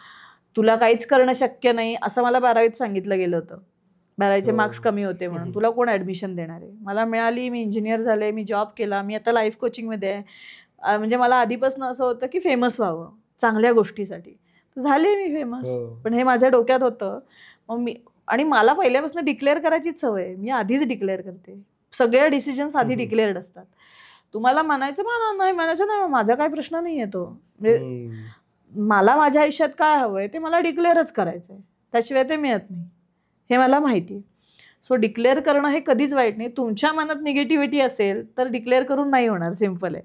B: तुला काहीच करणं शक्य नाही असं मला 12वीत सांगितलं गेलं होतं. 12वीचे मार्क्स कमी होते म्हणून तुला कोण ॲडमिशन देणार आहे. मला मिळाली, मी इंजिनियर झाले, मी जॉब केला, मी आता लाईफ कोचिंगमध्ये आहे. म्हणजे मला आधीपासून असं होतं की फेमस व्हावं चांगल्या गोष्टीसाठी, झाले मी फेमस. पण हे माझ्या डोक्यात होतं. मग मी आणि मला पहिल्यापासून डिक्लेअर करायचीच सवय आहे. मी आधीच डिक्लेअर करते, सगळ्या डिसिजन्स आधी डिक्लेअर्ड असतात. तुम्हाला म्हणायचं मला नाही, म्हणायचं नाही, माझा काही प्रश्न नाही येतो. म्हणजे मला माझ्या आयुष्यात काय हवंय ते मला डिक्लेअरच करायचं आहे, त्याशिवाय ते मिळत नाही हे मला माहिती आहे. सो डिक्लेअर करणं हे कधीच वाईट नाही. तुमच्या मनात निगेटिव्हिटी असेल तर डिक्लेअर करून नाही होणार, सिम्पल आहे.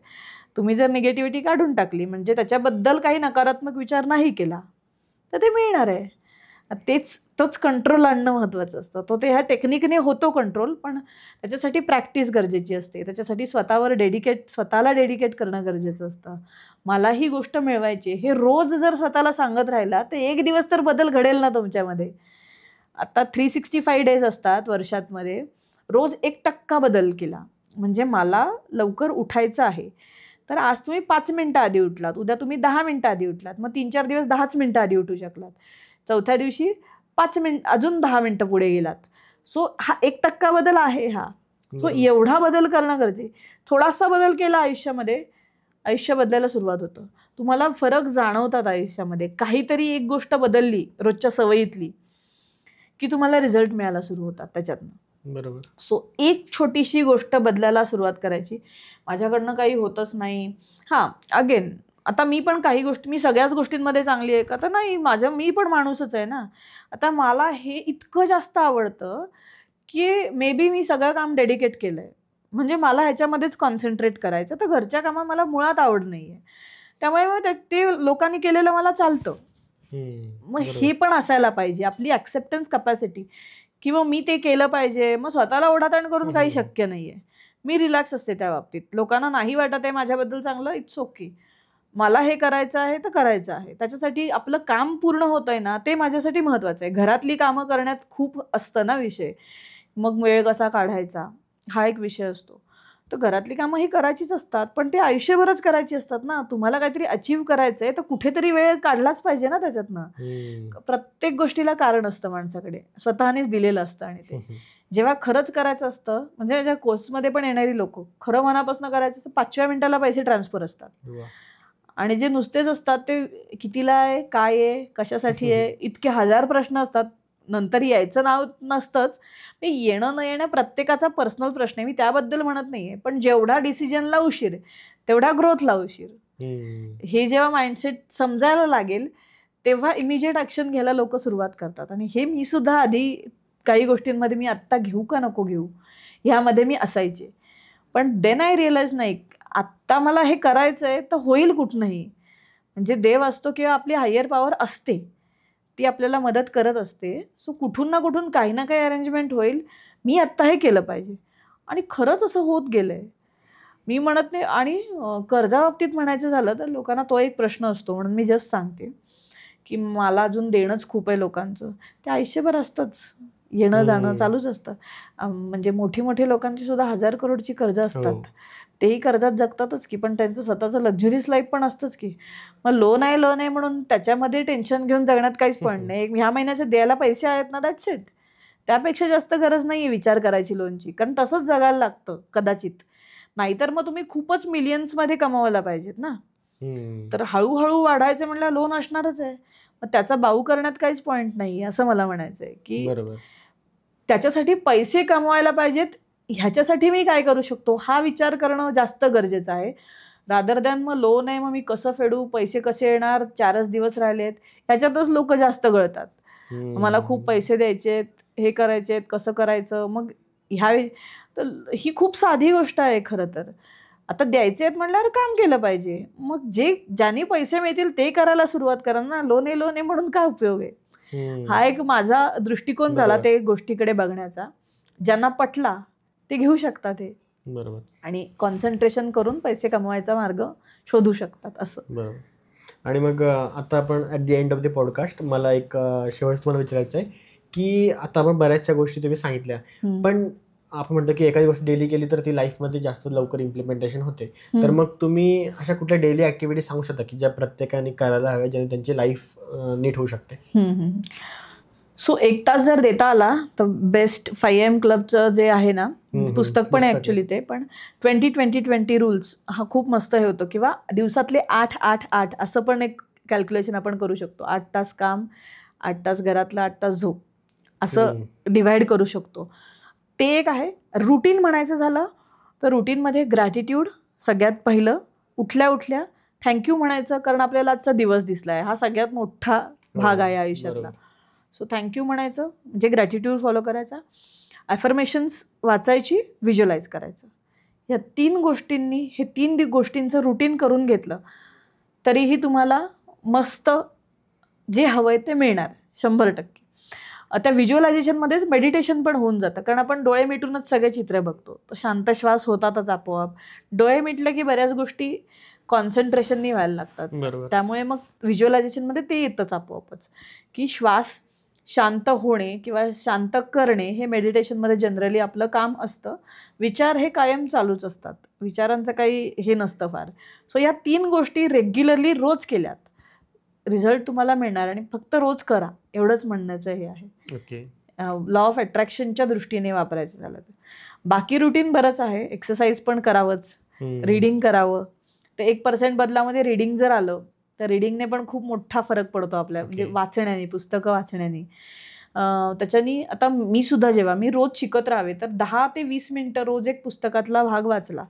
B: तुम्ही जर निगेटिव्हिटी काढून टाकली, म्हणजे त्याच्याबद्दल काही नकारात्मक विचार नाही केला, तर ते मिळणार आहे. तोच कंट्रोल आणणं महत्त्वाचं असतं. ते ह्या टेक्निकने होतो कंट्रोल, पण त्याच्यासाठी प्रॅक्टिस गरजेची असते. त्याच्यासाठी स्वतःला डेडिकेट करणं गरजेचं असतं. मला ही गोष्ट मिळवायची, हे रोज जर स्वतःला सांगत राहिला तर एक दिवस तर बदल घडेल ना तुमच्यामध्ये. आता 365 डेज असतात वर्षातमध्ये. रोज 1% बदल केला, म्हणजे मला लवकर उठायचं आहे, तर आज तुम्ही 5 मिनिटं आधी उठलात, उद्या तुम्ही 10 मिनिटं आधी उठलात, मग 3-4 दिवस 10च मिनिटं आधी उठू शकलात, चौथ्या दिवशी 5 मिनिटं अजून 10 मिनिटं पुढे गेलात. सो हा 1% बदल आहे हा. सो एवढा बदल करणं गरजेचं. थोडासा बदल केला आयुष्यामध्ये, आयुष्य बदलायला सुरुवात होतं. तुम्हाला फरक जाणवतात आयुष्यामध्ये. काहीतरी एक गोष्ट बदलली रोजच्या सवयीतली की तुम्हाला रिझल्ट मिळायला सुरू होतात त्याच्यातनं.
A: बरोबर.
B: सो एक छोटीशी गोष्ट बदलायला सुरुवात करायची. माझ्याकडनं काही होतच नाही. हां, अगेन आता मी पण काही गोष्टी, मी सगळ्याच गोष्टींमध्ये चांगली आहे का, तर नाही, मी पण माणूसच आहे ना. आता मला हे इतकं जास्त आवडतं की मे बी मी सगळं काम डेडिकेट केलं आहे, म्हणजे मला ह्याच्यामध्येच कॉन्सन्ट्रेट करायचं. तर घरच्या कामात मला मुळात आवड नाही आहे, त्यामुळे मग ते लोकांनी केलेलं मला चालतं. मग हे पण असायला पाहिजे आपली ॲक्सेप्टन्स कपॅसिटी, किंवा मी ते केलं पाहिजे. मग स्वतःला ओढाताण करून काही शक्य नाही आहे. मी रिलॅक्स असते त्या बाबतीत. लोकांना नाही वाटत आहे माझ्याबद्दल चांगलं, इट्स ओके. मला हे करायचं आहे तर करायचं आहे. त्याच्यासाठी आपलं काम पूर्ण होत आहे ना, ते माझ्यासाठी महत्त्वाचं आहे. घरातली कामं करण्यात खूप असतं ना विषय, मग वेळ कसा काढायचा हा एक विषय असतो. तर घरातली कामं ही करायचीच असतात, पण ते आयुष्यभरच करायची असतात ना. तुम्हाला काहीतरी अचीव्ह करायचं आहे तर कुठेतरी वेळ काढलाच पाहिजे ना त्याच्यातनं. प्रत्येक गोष्टीला कारण असतं माणसाकडे, स्वतःनेच दिलेलं असतं. आणि ते जेव्हा खरंच करायचं असतं, म्हणजे ज्या कोर्समध्ये पण येणारी लोक खरं मनापासून करायचं असतं, 5व्या मिनिटाला पैसे ट्रान्सफर असतात. आणि जे नुसतेच असतात ते कितीला आहे, काय आहे, कशासाठी आहे, इतके 1000 प्रश्न असतात. नंतर यायचं नाव नसतंच. येणं न येणं प्रत्येकाचा पर्सनल प्रश्न आहे, मी त्याबद्दल म्हणत नाही आहे. पण जेवढा डिसिजनला उशीर तेवढा ग्रोथला उशीर. हे जेव्हा माइंडसेट समजायला लागेल तेव्हा इमिजिएट ॲक्शन घ्यायला लोक सुरुवात करतात. आणि हे मी सुद्धा आधी काही गोष्टींमध्ये मी आत्ता घेऊ का नको घेऊ ह्यामध्ये मी असायचे. पण देन आय रिअलाइज नाही, आत्ता मला हे करायचं आहे तर होईल कुठनंही. म्हणजे देव असतो किंवा आपली हायर पॉवर असते, ती आपल्याला मदत करत असते. सो कुठून ना कुठून काही ना काही अरेंजमेंट होईल. मी आत्ता हे केलं पाहिजे. आणि खरंच असं होत गेलं आहे, मी म्हणत नाही. आणि कर्जाबाबतीत म्हणायचं झालं तर लोकांना तो एक प्रश्न असतो, म्हणून मी जस्ट सांगते की मला अजून देणंच खूप आहे लोकांचं. ते आयुष्यभर असतंच, येणं जाणं चालूच असतं. म्हणजे मोठी लोकांची सुद्धा 1000 करोडची कर्ज असतात. तेही कर्जात जगतातच की, पण त्यांचं स्वतःचं लक्झरीज लाईफ पण असतंच की. मग लोन आहे म्हणून त्याच्यामध्ये टेन्शन घेऊन जगण्यात काहीच पॉईंट नाही. ह्या महिन्याचे द्यायला पैसे आहेत ना, दॅट्स इट. त्यापेक्षा जास्त गरज नाही आहे विचार करायची लोनची, कारण तसंच जगायला लागतं कदाचित. नाहीतर मग तुम्ही खूपच मिलियन्समध्ये कमावायला पाहिजेत ना. तर हळूहळू वाढायचं म्हणलं लोन असणारच आहे. मग त्याचा बाऊ करण्यात काहीच पॉईंट नाही, असं मला म्हणायचं आहे की त्याच्यासाठी पैसे कमवायला पाहिजेत. ह्याच्यासाठी मी काय करू शकतो हा विचार करणं जास्त गरजेचं आहे, रादर दॅन मग लोन आहे मग मी कसं फेडू, पैसे कसे येणार, 4च दिवस राहिलेत, ह्याच्यातच लोक जास्त गळतात. मला खूप पैसे द्यायचेत, हे करायचेत, कसं करायचं. मग तर ही खूप साधी गोष्ट आहे खरं तर. आता द्यायचे आहेत म्हणल्यावर काम केलं पाहिजे. मग ज्यांनी पैसे मिळतील ते करायला सुरुवात करा ना. लोन आहे म्हणून काय उपयोग आहे. हा एक माझा दृष्टिकोन झाला ते गोष्टीकडे बघण्याचा. ज्यांना पटला ते घेऊ शकतात हे.
A: बरोबर.
B: आणि कॉन्सन्ट्रेशन करून पैसे कमवायचा मार्ग शोधू शकतात असं.
A: बरोबर. आणि मग आता आपण at the end of the podcast मला एक शेवट तुम्हाला विचारायचं आहे की आता आपण बऱ्याचशा गोष्टी तुम्ही सांगितल्या, पण आपण म्हणतो की एखादी गोष्ट डेली केली तर ती लाईफमध्ये जास्त लवकर इम्प्लिमेंटेशन होते. तर मग तुम्ही अशा कुठल्या डेली ॲक्टिव्हिटी सांगू शकता की ज्या प्रत्येकाने करायला हव्या, ज्याने त्यांची लाईफ नीट होऊ शकते.
B: सो 1 तास जर देता आला तर बेस्ट 5am क्लबचं जे आहे ना पुस्तक पण आहे ॲक्च्युली ते, पण 20-20-20 रूल्स हा खूप मस्त हे होतं. किंवा दिवसातले 8-8-8 असं पण एक कॅल्क्युलेशन आपण करू शकतो. 8 तास काम, 8 तास घरातलं, 8 तास झोप, असं डिव्हाइड करू शकतो. ते एक आहे. रुटीन म्हणायचं झालं तर रुटीनमध्ये ग्रॅटिट्यूड सगळ्यात पहिलं. उठल्या थँक्यू म्हणायचं, कारण आपल्याला आजचा दिवस दिसला आहे, हा सगळ्यात मोठा भाग आहे आयुष्यातला. सो थँक्यू म्हणायचं, म्हणजे ग्रॅटिट्यूड फॉलो करायचा. ॲफर्मेशन्स वाचायची, व्हिज्युअलाइज करायचं. या 3 गोष्टींनी हे 3 गोष्टींचं रुटीन करून घेतलं तरीही तुम्हाला मस्त जे हवंय ते मिळणार 100%. त्या व्हिज्युअलायझेशनमध्येच मेडिटेशन पण होऊन जातं, कारण आपण डोळे मिटूनच सगळे चित्र बघतो. तर शांत श्वास होतातच आपोआप. डोळे मिटले की बऱ्याच गोष्टी कॉन्सन्ट्रेशननी व्हायला लागतात.
A: बरोबर.
B: त्यामुळे मग व्हिज्युअलायझेशनमध्ये ते येतंच आपोआपच, की श्वास शांत होणे किंवा शांत करणे हे मेडिटेशनमध्ये जनरली आपलं काम असतं. विचार हे कायम चालूच असतात, विचारांचं काही हे नसतं फार. सो या 3 गोष्टी रेग्युलरली रोज केल्यात रिझल्ट तुम्हाला मिळणार, आणि फक्त रोज करा एवढंच म्हणण्याचं हे आहे.
A: ओके.
B: लॉ ऑफ अट्रॅक्शनच्या दृष्टीने वापरायचं झालं तर. बाकी रुटीन बरंच आहे, एक्सरसाइज पण करावंच, रीडिंग करावं. तर 1% बदलामध्ये रीडिंग जर आलं तर रीडिंगने पण खूप मोठा फरक पडतो आपल्या, म्हणजे वाचण्याने, पुस्तकं वाचण्याने. त्याच्यानी आता मी सुद्धा जेव्हा मी रोज शिकत राहावे तर 10 ते 20 मिनिटं रोज एक पुस्तकातला भाग वाचला,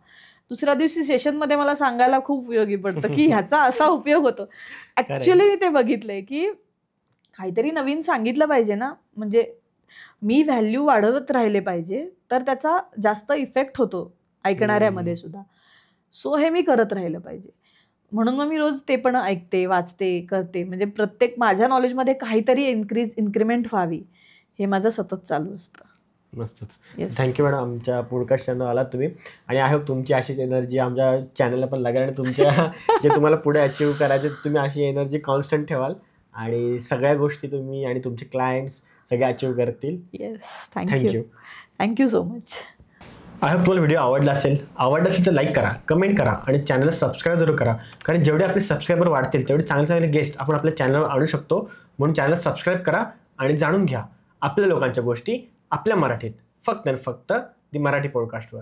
B: दुसऱ्या दिवशी सेशनमध्ये मला सांगायला खूप उपयोगी पडतं की ह्याचा असा उपयोग होतो. ॲक्च्युली मी ते बघितलंय की काहीतरी नवीन सांगितलं पाहिजे ना, म्हणजे मी व्हॅल्यू वाढवत राहिले पाहिजे तर त्याचा जास्त इफेक्ट होतो ऐकणाऱ्यामध्ये सुद्धा. सो हे मी करत राहिलं पाहिजे, म्हणून मग मी रोज ते पण ऐकते, वाचते, करते. म्हणजे प्रत्येक माझ्या नॉलेजमध्ये काहीतरी इन्क्रीमेंट व्हावी हे माझं सतत चालू असतं.
A: मस्तच.
B: Yes.
A: थँक्यू मॅडम, आमच्या पॉडकास्ट चॅनल आलात तुम्ही, आणि आय होप तुमची अशीच एनर्जी आमच्या चॅनलला पण लागेल, आणि तुमच्या जे तुम्हाला पुढे अचीव करायचे तुम्ही अशी एनर्जी कॉन्स्टंट ठेवाल, आणि सगळ्या गोष्टी तुम्ही आणि तुमचे क्लायंट्स सगळे अचीव करतील.
B: Yes, thank you so much.
A: I hope तुम्हाला व्हिडिओ आवडला असेल तर लाईक करा, कमेंट करा, आणि चॅनलला सबस्क्राईब जरूर करा, कारण जेवढे आपले सबस्क्रायबर वाढतील तेवढे चांगले चांगले गेस्ट आपण आपल्या चॅनलवर आणू शकतो. म्हणून चॅनलला सबस्क्राईब करा आणि जाणून घ्या आपल्या लोकांच्या गोष्टी आपल्या मराठीत, फक्त आणि फक्त दी मराठी पॉडकास्टवर.